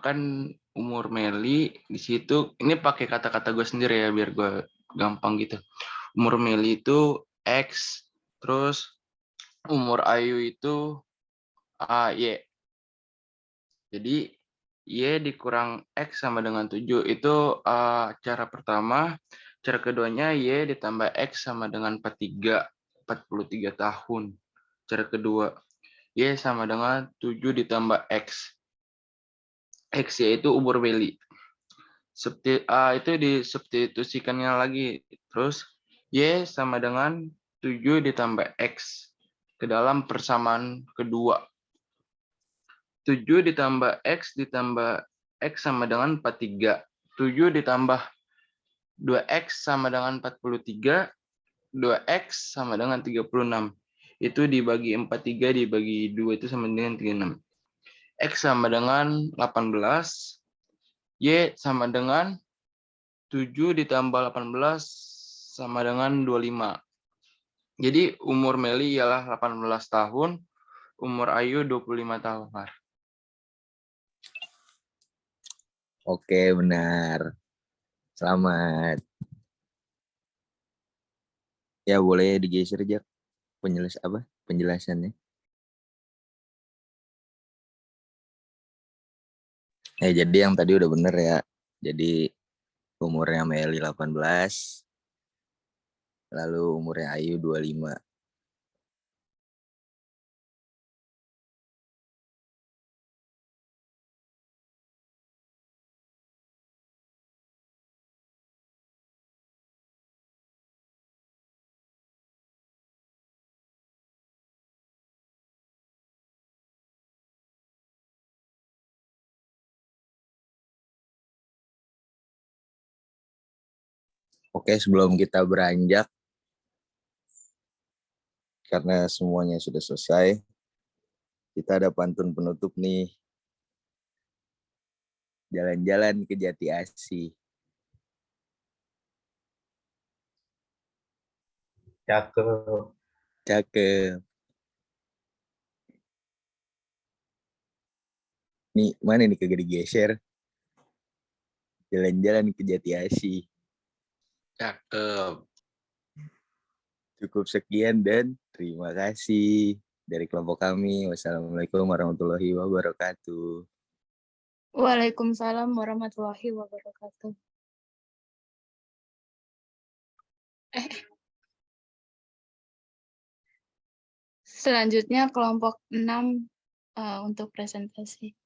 Kan umur Meli di situ, ini pakai kata-kata gue sendiri ya biar gue gampang gitu. Umur Meli itu X, terus umur Ayu itu Y. Jadi Y dikurang X sama dengan 7 itu cara pertama. Cara keduanya Y ditambah X sama dengan 43 tahun. Cara kedua, Y sama dengan 7 ditambah X. X yaitu umur Meli. Itu disubstitusikannya lagi. Terus Y sama dengan 7 ditambah X ke dalam persamaan kedua. 7 ditambah X sama dengan 43. 7 ditambah 2X sama dengan 43. 2X sama dengan 36. Itu dibagi 43 dibagi 2 itu sama dengan 36. X sama dengan 18. Y sama dengan 7 ditambah 18 sama dengan 25. Jadi umur Meli ialah 18 tahun, umur Ayu 25 tahun. Oke, benar. Selamat. Ya boleh digeser aja penjelasannya. Jadi yang tadi udah bener ya. Jadi umurnya Meli 18, lalu umurnya Ayu 25. Oke, sebelum kita beranjak, karena semuanya sudah selesai, kita ada pantun penutup nih. Jalan-jalan ke Jati Asih. Cakep. Cakep. Nih, mana nih kagak digeser? Jalan-jalan ke Jati Asih. Cakep. Cukup sekian dan terima kasih dari kelompok kami. Wassalamualaikum warahmatullahi wabarakatuh. Waalaikumsalam warahmatullahi wabarakatuh. Selanjutnya kelompok 6 untuk presentasi.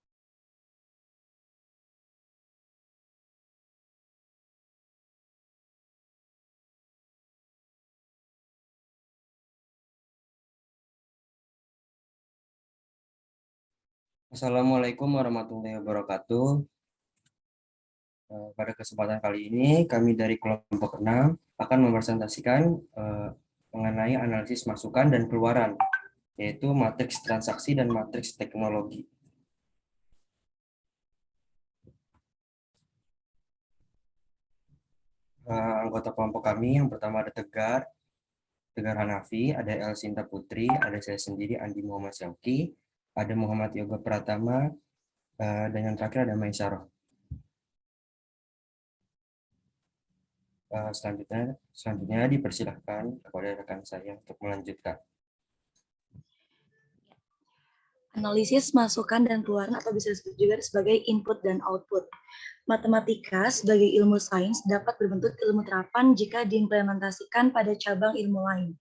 Assalamualaikum warahmatullahi wabarakatuh. Pada kesempatan kali ini, kami dari kelompok 6 akan mempresentasikan mengenai analisis masukan dan keluaran, yaitu matriks transaksi dan matriks teknologi. Anggota kelompok kami yang pertama ada Tegar Hanafi, ada Elsinta Putri, ada saya sendiri Andi Muhammad Syauki, ada Muhammad Yoga Pratama, dan yang terakhir ada Maisaroh. Selanjutnya dipersilahkan kepada rekan saya untuk melanjutkan. Analisis masukan dan keluaran atau bisa disebut juga sebagai input dan output. Matematika sebagai ilmu sains dapat berbentuk ilmu terapan jika diimplementasikan pada cabang ilmu lain.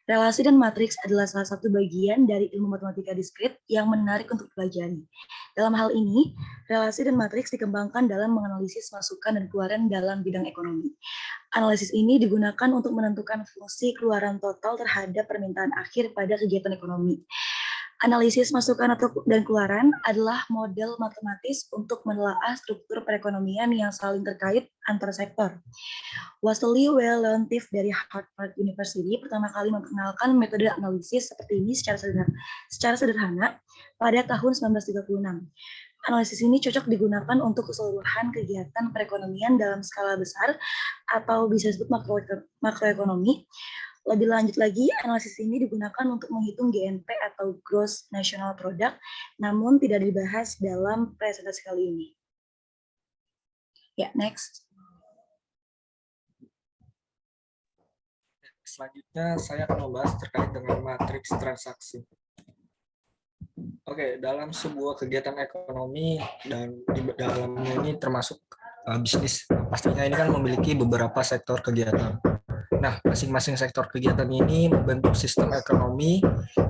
Relasi dan matriks adalah salah satu bagian dari ilmu matematika diskrit yang menarik untuk dipelajari. Dalam hal ini, relasi dan matriks dikembangkan dalam menganalisis masukan dan keluaran dalam bidang ekonomi. Analisis ini digunakan untuk menentukan fungsi keluaran total terhadap permintaan akhir pada kegiatan ekonomi. Analisis masukan dan keluaran adalah model matematis untuk menelaah struktur perekonomian yang saling terkait antar sektor. Wassily Leontief dari Harvard University pertama kali memperkenalkan metode analisis seperti ini secara sederhana pada tahun 1936. Analisis ini cocok digunakan untuk keseluruhan kegiatan perekonomian dalam skala besar atau bisa disebut makroekonomi. Lebih lanjut lagi, analisis ini digunakan untuk menghitung GNP atau Gross National Product, namun tidak dibahas dalam presentasi kali ini. Ya, next. Selanjutnya saya akan membahas terkait dengan matriks transaksi. Oke, dalam sebuah kegiatan ekonomi dan di dalamnya ini termasuk bisnis, pastinya ini kan memiliki beberapa sektor kegiatan. Nah, masing-masing sektor kegiatan ini membentuk sistem ekonomi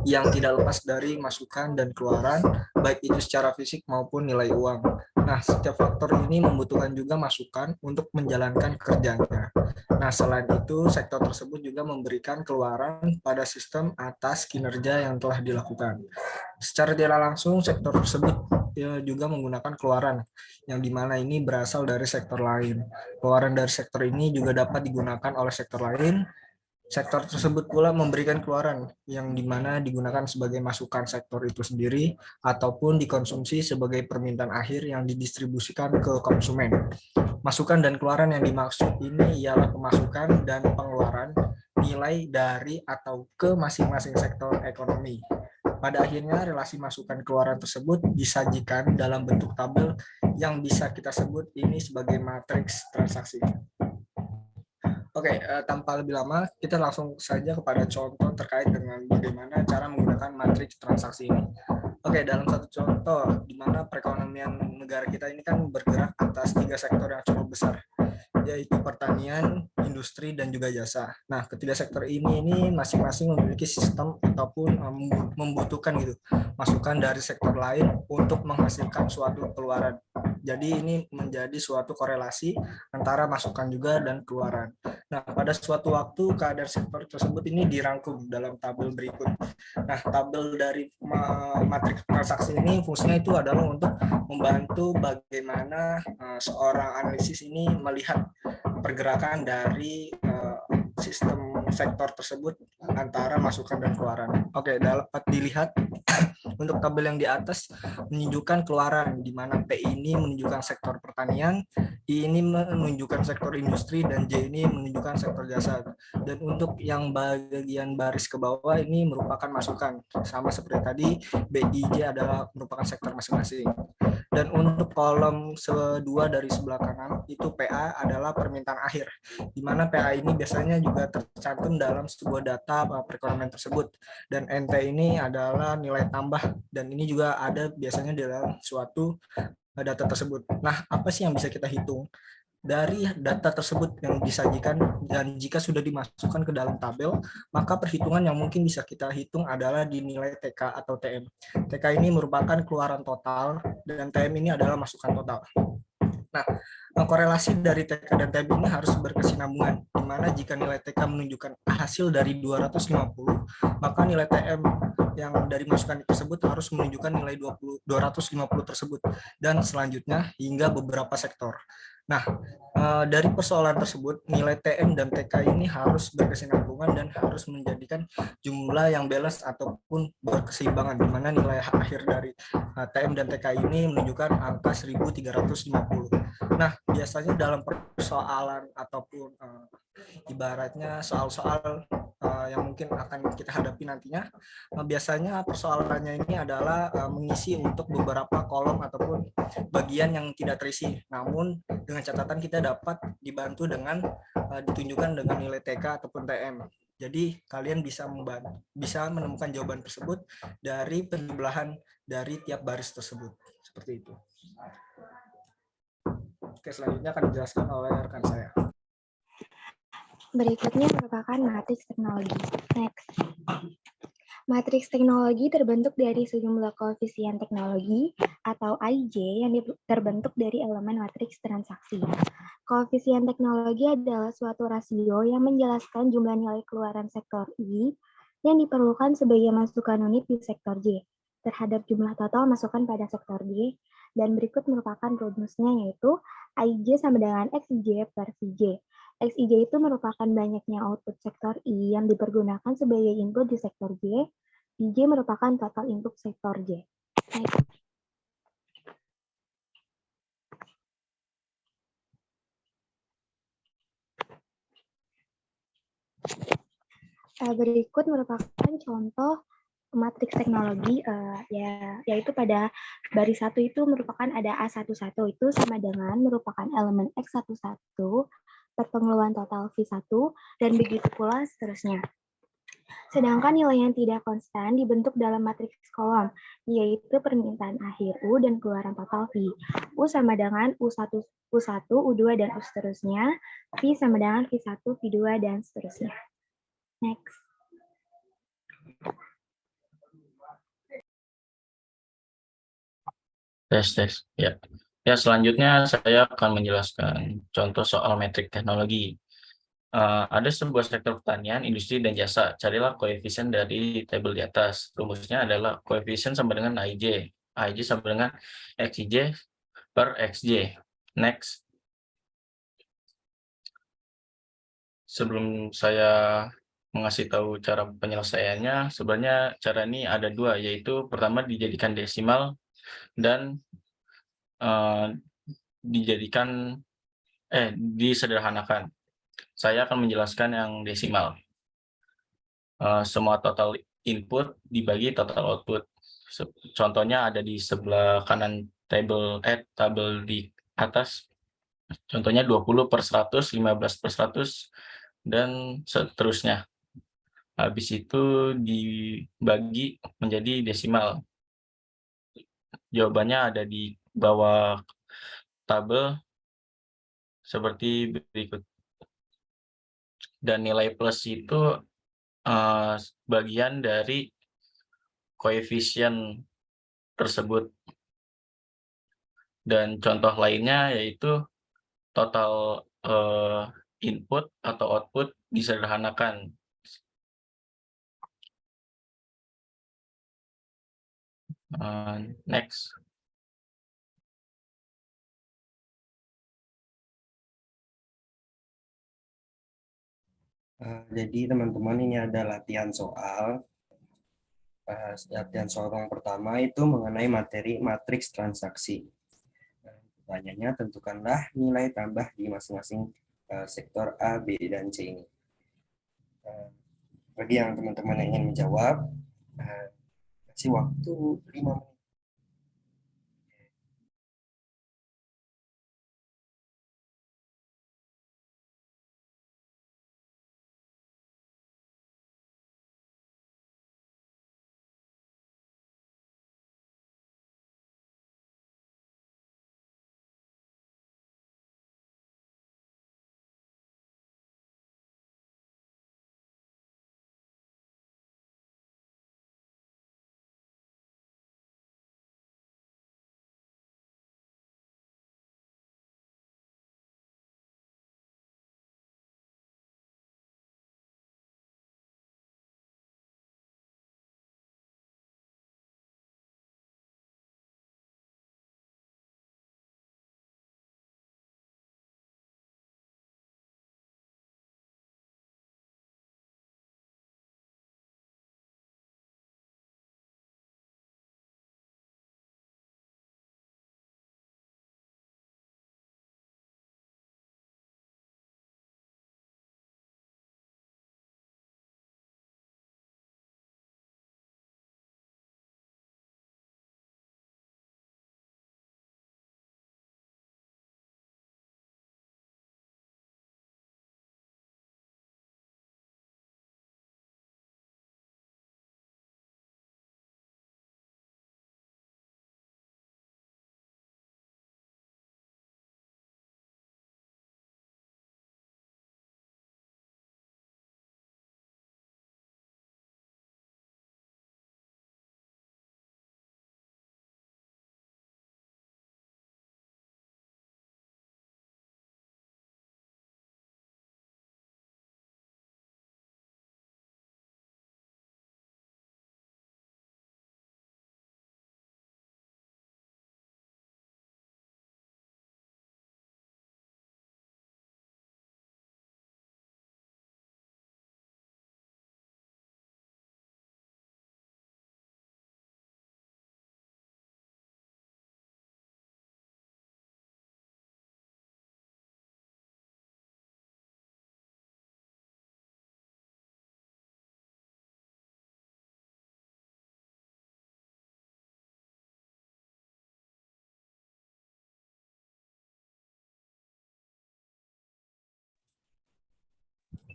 yang tidak lepas dari masukan dan keluaran, baik itu secara fisik maupun nilai uang. Nah, setiap faktor ini membutuhkan juga masukan untuk menjalankan kerjanya. Nah, selain itu, sektor tersebut juga memberikan keluaran pada sistem atas kinerja yang telah dilakukan. Secara tidak langsung, sektor tersebut juga menggunakan keluaran, yang dimana ini berasal dari sektor lain. Keluaran dari sektor ini juga dapat digunakan oleh sektor lain. Sektor tersebut pula memberikan keluaran, yang dimana digunakan sebagai masukan sektor itu sendiri, ataupun dikonsumsi sebagai permintaan akhir yang didistribusikan ke konsumen. Masukan dan keluaran yang dimaksud ini ialah pemasukan dan pengeluaran nilai dari atau ke masing-masing sektor ekonomi. Pada akhirnya, relasi masukan keluaran tersebut disajikan dalam bentuk tabel yang bisa kita sebut ini sebagai matriks transaksi. Oke, tanpa lebih lama, kita langsung saja kepada contoh terkait dengan bagaimana cara menggunakan matriks transaksi ini. Oke, dalam satu contoh, di mana perekonomian negara kita ini kan bergerak atas 3 sektor yang cukup besar, yaitu pertanian, industri, dan juga jasa. Nah, ketiga sektor ini masing-masing memiliki sistem ataupun membutuhkan gitu masukan dari sektor lain untuk menghasilkan suatu keluaran. Jadi ini menjadi suatu korelasi antara masukan juga dan keluaran. Nah, pada suatu waktu keadaan sektor tersebut ini dirangkum dalam tabel berikut. Nah, tabel dari matriks transaksi ini fungsinya itu adalah untuk membantu bagaimana seorang analisis ini melihat pergerakan dari sistem sektor tersebut antara masukan dan keluaran. Oke, dapat dilihat untuk tabel yang di atas menunjukkan keluaran, di mana P ini menunjukkan sektor pertanian, I ini menunjukkan sektor industri, dan J ini menunjukkan sektor jasa. Dan untuk yang bagian baris ke bawah ini merupakan masukan. Sama seperti tadi, B, I, J adalah merupakan sektor masing-masing. Dan untuk kolom kedua dari sebelah kanan, itu PA adalah permintaan akhir, di mana PA ini biasanya juga tercantum dalam sebuah data perekonomian tersebut. Dan NT ini adalah nilai tambah, dan ini juga ada biasanya dalam suatu data tersebut. Nah, apa sih yang bisa kita hitung dari data tersebut yang disajikan, dan jika sudah dimasukkan ke dalam tabel, maka perhitungan yang mungkin bisa kita hitung adalah di nilai TK atau TM. TK ini merupakan keluaran total, dan TM ini adalah masukan total. Nah, korelasi dari TK dan TM ini harus berkesinambungan, di mana jika nilai TK menunjukkan hasil dari 250, maka nilai TM yang dari masukan tersebut harus menunjukkan nilai 250 tersebut, dan selanjutnya hingga beberapa sektor. Nah, dari persoalan tersebut, nilai TM dan TK ini harus berkesinambungan dan harus menjadikan jumlah yang balance ataupun berkeseimbangan, di mana nilai akhir dari TM dan TK ini menunjukkan angka 1350. Nah, biasanya dalam persoalan ataupun ibaratnya soal-soal yang mungkin akan kita hadapi nantinya, biasanya persoalannya ini adalah mengisi untuk beberapa kolom ataupun bagian yang tidak terisi. Namun dengan catatan kita dapat dibantu dengan ditunjukkan dengan nilai TK ataupun TM. Jadi kalian bisa menemukan jawaban tersebut dari penjumlahan dari tiap baris tersebut. Seperti itu. Oke, selanjutnya akan dijelaskan oleh rekan saya. Berikutnya merupakan matriks teknologi. Next. Matriks teknologi terbentuk dari sejumlah koefisien teknologi atau IJ yang terbentuk dari elemen matriks transaksi. Koefisien teknologi adalah suatu rasio yang menjelaskan jumlah nilai keluaran sektor I yang diperlukan sebagai masukan unit di sektor J terhadap jumlah total masukan pada sektor J, dan berikut merupakan rumusnya, yaitu IJ sama dengan XJ per VJ. XIJ itu merupakan banyaknya output sektor I yang dipergunakan sebagai input di sektor J. IJ merupakan total input sektor J. Berikut merupakan contoh matriks teknologi, yaitu pada baris 1 itu merupakan ada A11 itu sama dengan merupakan elemen X11 per pengeluaran total V1, dan begitu pula seterusnya. Sedangkan nilai yang tidak konstan dibentuk dalam matriks kolom, yaitu permintaan akhir U dan keluaran total V. U sama dengan U1, U2, dan U seterusnya. V sama dengan V1, V2, dan seterusnya. Next. Tes. Ya, selanjutnya saya akan menjelaskan contoh soal metrik teknologi. Ada sebuah sektor pertanian, industri, dan jasa. Carilah koefisien dari tabel di atas. Rumusnya adalah koefisien sama dengan IJ. IJ sama dengan XIJ per XJ. Next. Sebelum saya mengasih tahu cara penyelesaiannya, sebenarnya cara ini ada dua, yaitu pertama dijadikan desimal dan disederhanakan. Saya akan menjelaskan yang desimal. Semua total input dibagi total output. Contohnya ada di sebelah kanan tabel di atas. Contohnya 20/100, 15/100, dan seterusnya. Habis itu dibagi menjadi desimal. Jawabannya ada di bawah tabel seperti berikut. Dan nilai plus itu bagian dari koefisien tersebut. Dan contoh lainnya yaitu total input atau output disederhanakan. Next. Jadi teman-teman ini ada latihan soal. Latihan soal yang pertama itu mengenai materi matriks transaksi. Pertanyaannya, tentukanlah nilai tambah di masing-masing sektor A, B, dan C ini. Bagi yang teman-teman ingin menjawab, kasih waktu 5 menit.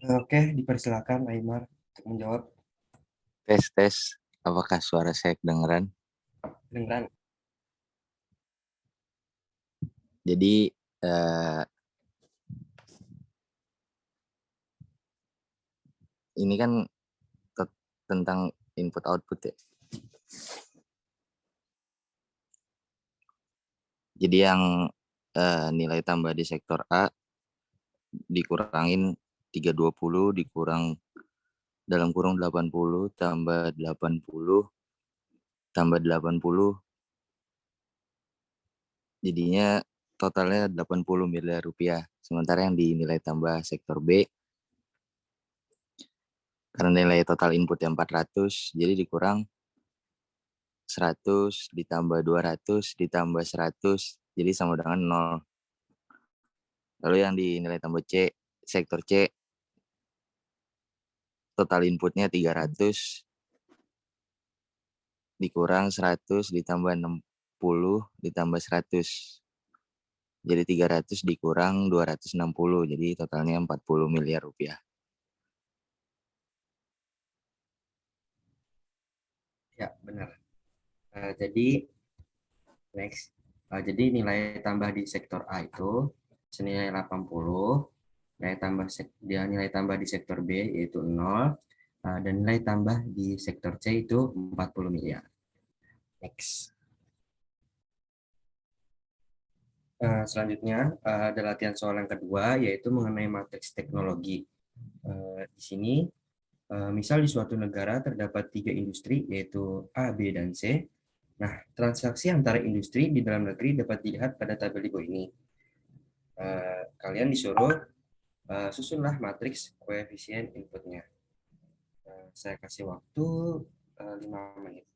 Oke, dipersilakan Aymar untuk menjawab. Tes. Apakah suara saya kedengeran? Kedengeran. Jadi ini kan tentang input output ya. Jadi yang nilai tambah di sektor A dikurangin 320 dikurang dalam kurung 80 tambah 80 tambah 80 jadinya totalnya 80 miliar rupiah. Sementara yang dinilai tambah sektor B karena nilai total inputnya 400 jadi dikurang 100 ditambah 200 ditambah 100 jadi sama dengan 0. Lalu yang dinilai tambah C, sektor C total inputnya 300 dikurang 100 ditambah 60 ditambah 100. Jadi 300 dikurang 260 jadi totalnya 40 miliar rupiah. Ya, benar. Jadi next. Jadi nilai tambah di sektor A itu senilai 80, nilai tambah di sektor B yaitu 0, dan nilai tambah di sektor C itu 40 miliar. Next. Selanjutnya ada latihan soal yang kedua yaitu mengenai matriks teknologi. Di sini misal di suatu negara terdapat 3 industri yaitu A, B, dan C. Nah, transaksi antara industri di dalam negeri dapat dilihat pada tabel di bawah ini. Kalian disuruh susunlah matriks koefisien inputnya. Saya kasih waktu 5 menit.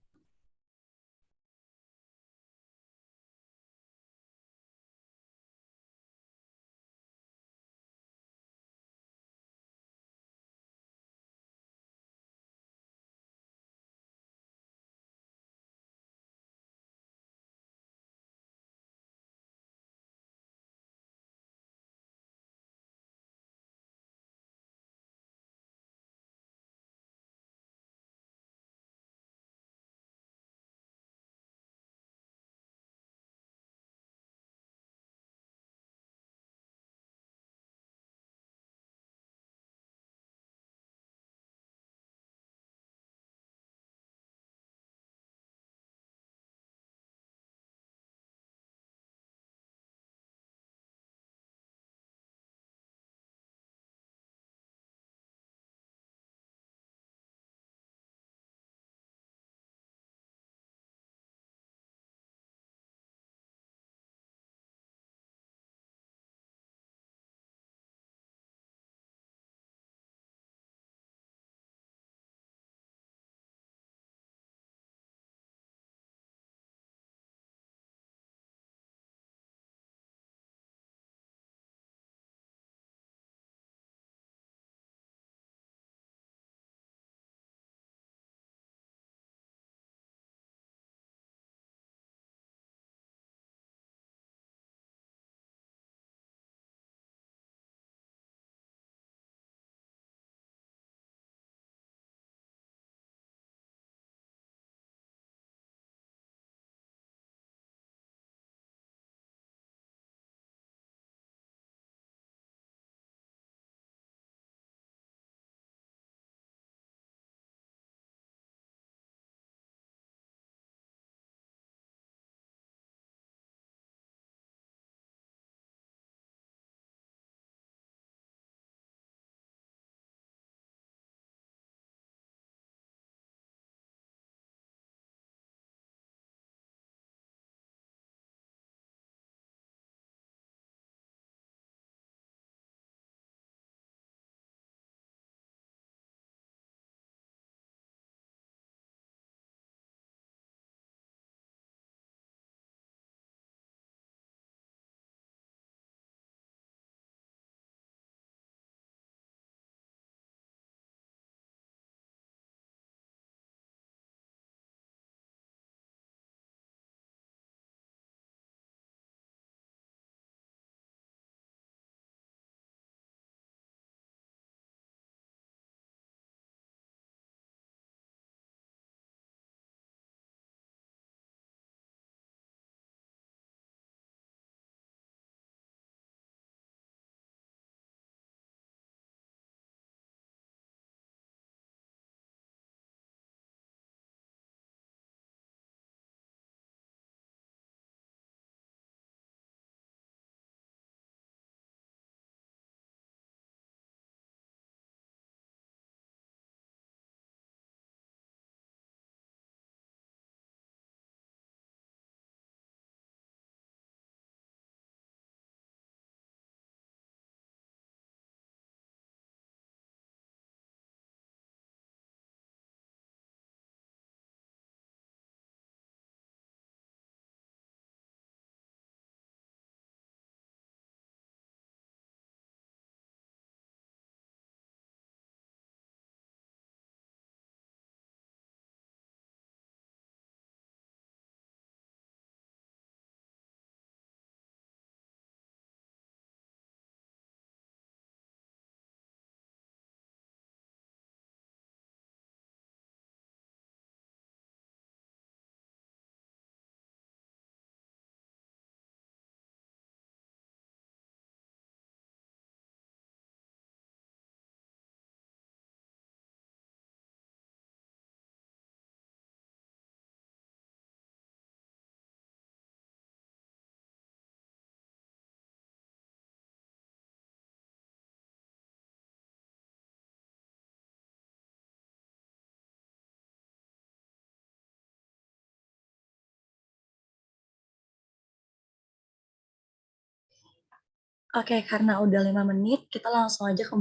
Oke, karena udah 5 menit, kita langsung aja ke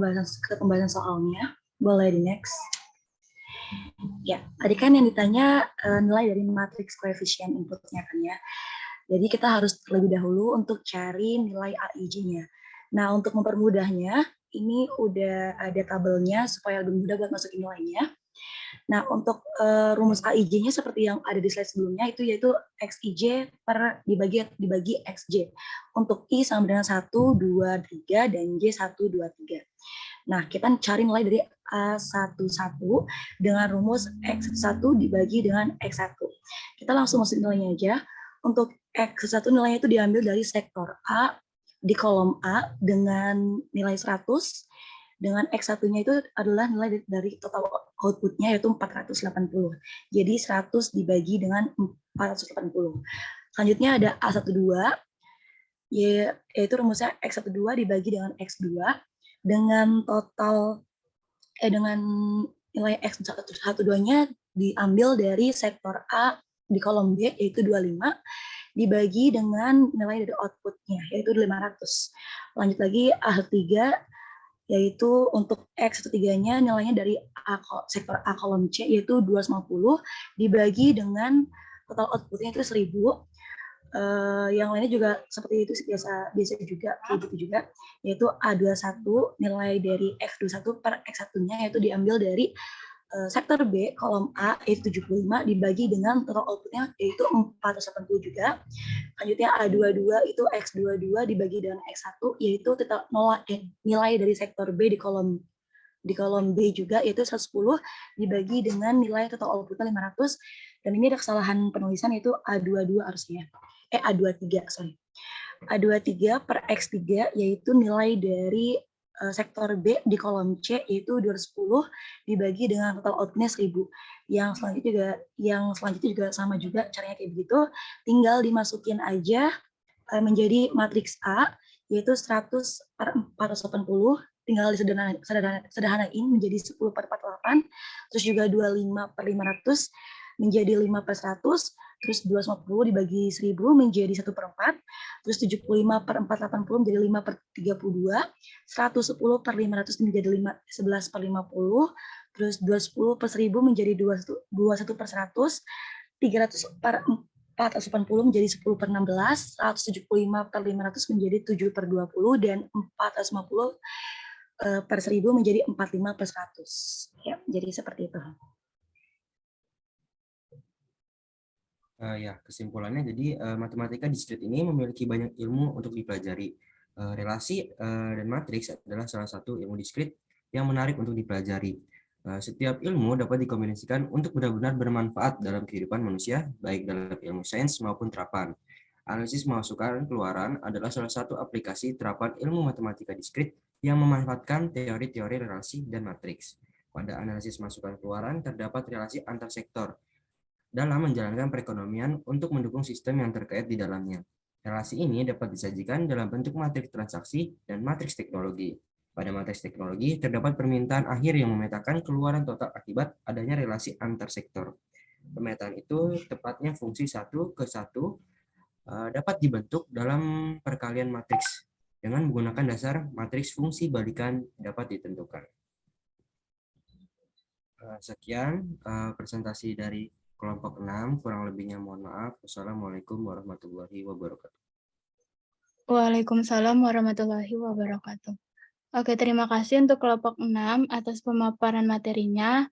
pembahasan soalnya. Boleh di next. Ya, tadi kan yang ditanya nilai dari matriks koefisien inputnya kan ya. Jadi kita harus terlebih dahulu untuk cari nilai AIJ-nya. Nah, untuk mempermudahnya, ini udah ada tabelnya supaya lebih mudah buat masukin nilainya. Nah, untuk rumus AIJ-nya seperti yang ada di slide sebelumnya itu yaitu XIJ per dibagi XJ. Untuk I sama dengan 1, 2, 3 dan J 1, 2, 3. Nah, kita cari nilai dari A11 dengan rumus X1 dibagi dengan X1. Kita langsung masukin nilainya aja. Untuk X1 nilainya itu diambil dari sektor A di kolom A dengan nilai 100. Dengan X1-nya itu adalah nilai dari total output-nya yaitu 480. Jadi 100 dibagi dengan 480. Selanjutnya ada A12, yaitu rumusnya X12 dibagi dengan X2 dengan total dengan nilai X12-nya diambil dari sektor A di kolom B yaitu 25 dibagi dengan nilai dari output-nya yaitu 500. Lanjut lagi A3 yaitu untuk X13-nya nilainya dari sektor A kolom C yaitu 250 dibagi dengan total output-nya itu 1000. Yang lainnya juga seperti itu biasa juga kayak gitu juga, yaitu A21 nilai dari X21 per X1-nya yaitu diambil dari sektor B kolom A yaitu 75 dibagi dengan total output-nya yaitu 480 juga. Selanjutnya A22 itu X22 dibagi dengan X1 yaitu nilai dari sektor B di kolom B juga yaitu 110 dibagi dengan nilai total output-nya 500. Dan ini ada kesalahan penulisan yaitu A22 harusnya. A23, sorry. A23 per X3 yaitu nilai dari sektor B di kolom C yaitu 210 dibagi dengan total output-nya 1000. Yang selanjutnya juga sama juga caranya kayak begitu. Tinggal dimasukin aja menjadi matriks A yaitu 100 per 480. Tinggal disederhanain menjadi 10 per 48. Terus juga 25 per 500 menjadi 5 per 100, terus 250 dibagi 1000 menjadi 1 per 4, terus 75 per 480 menjadi 5 per 32, 110 per 500 menjadi 11 per 50, terus 210 per 1000 menjadi 21 per 100, 300 per 480 menjadi 10 per 16, 175 per 500 menjadi 7 per 20, dan 450 per 1000 menjadi 45 per 100. Ya, jadi seperti itu. Ya, kesimpulannya jadi matematika diskrit ini memiliki banyak ilmu untuk dipelajari. Relasi dan matriks adalah salah satu ilmu diskrit yang menarik untuk dipelajari. Setiap ilmu dapat dikombinasikan untuk benar-benar bermanfaat dalam kehidupan manusia, baik dalam ilmu sains maupun terapan. Analisis masukan keluaran adalah salah satu aplikasi terapan ilmu matematika diskrit yang memanfaatkan teori-teori relasi dan matriks. Pada analisis masukan keluaran terdapat relasi antar sektor dalam menjalankan perekonomian untuk mendukung sistem yang terkait di dalamnya. Relasi ini dapat disajikan dalam bentuk matriks transaksi dan matriks teknologi. Pada matriks teknologi, terdapat permintaan akhir yang memetakan keluaran total akibat adanya relasi antar sektor. Pemetaan itu tepatnya fungsi 1 ke 1 dapat dibentuk dalam perkalian matriks dengan menggunakan dasar matriks fungsi balikan dapat ditentukan. Sekian presentasi dari kelompok 6, kurang lebihnya mohon maaf. Wassalamualaikum warahmatullahi wabarakatuh. Waalaikumsalam warahmatullahi wabarakatuh. Oke, terima kasih untuk kelompok 6 atas pemaparan materinya.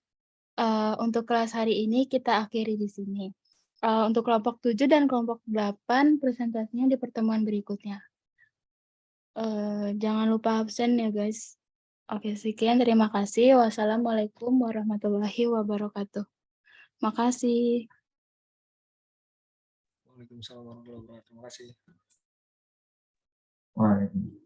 Untuk kelas hari ini kita akhiri di sini. Untuk kelompok 7 dan kelompok 8 presentasinya di pertemuan berikutnya. Jangan lupa absen ya guys. Oke, sekian terima kasih. Wassalamualaikum warahmatullahi wabarakatuh. Makasih. Waalaikumsalam warahmatullahi wabarakatuh. Terima kasih. Waalaikumsalam.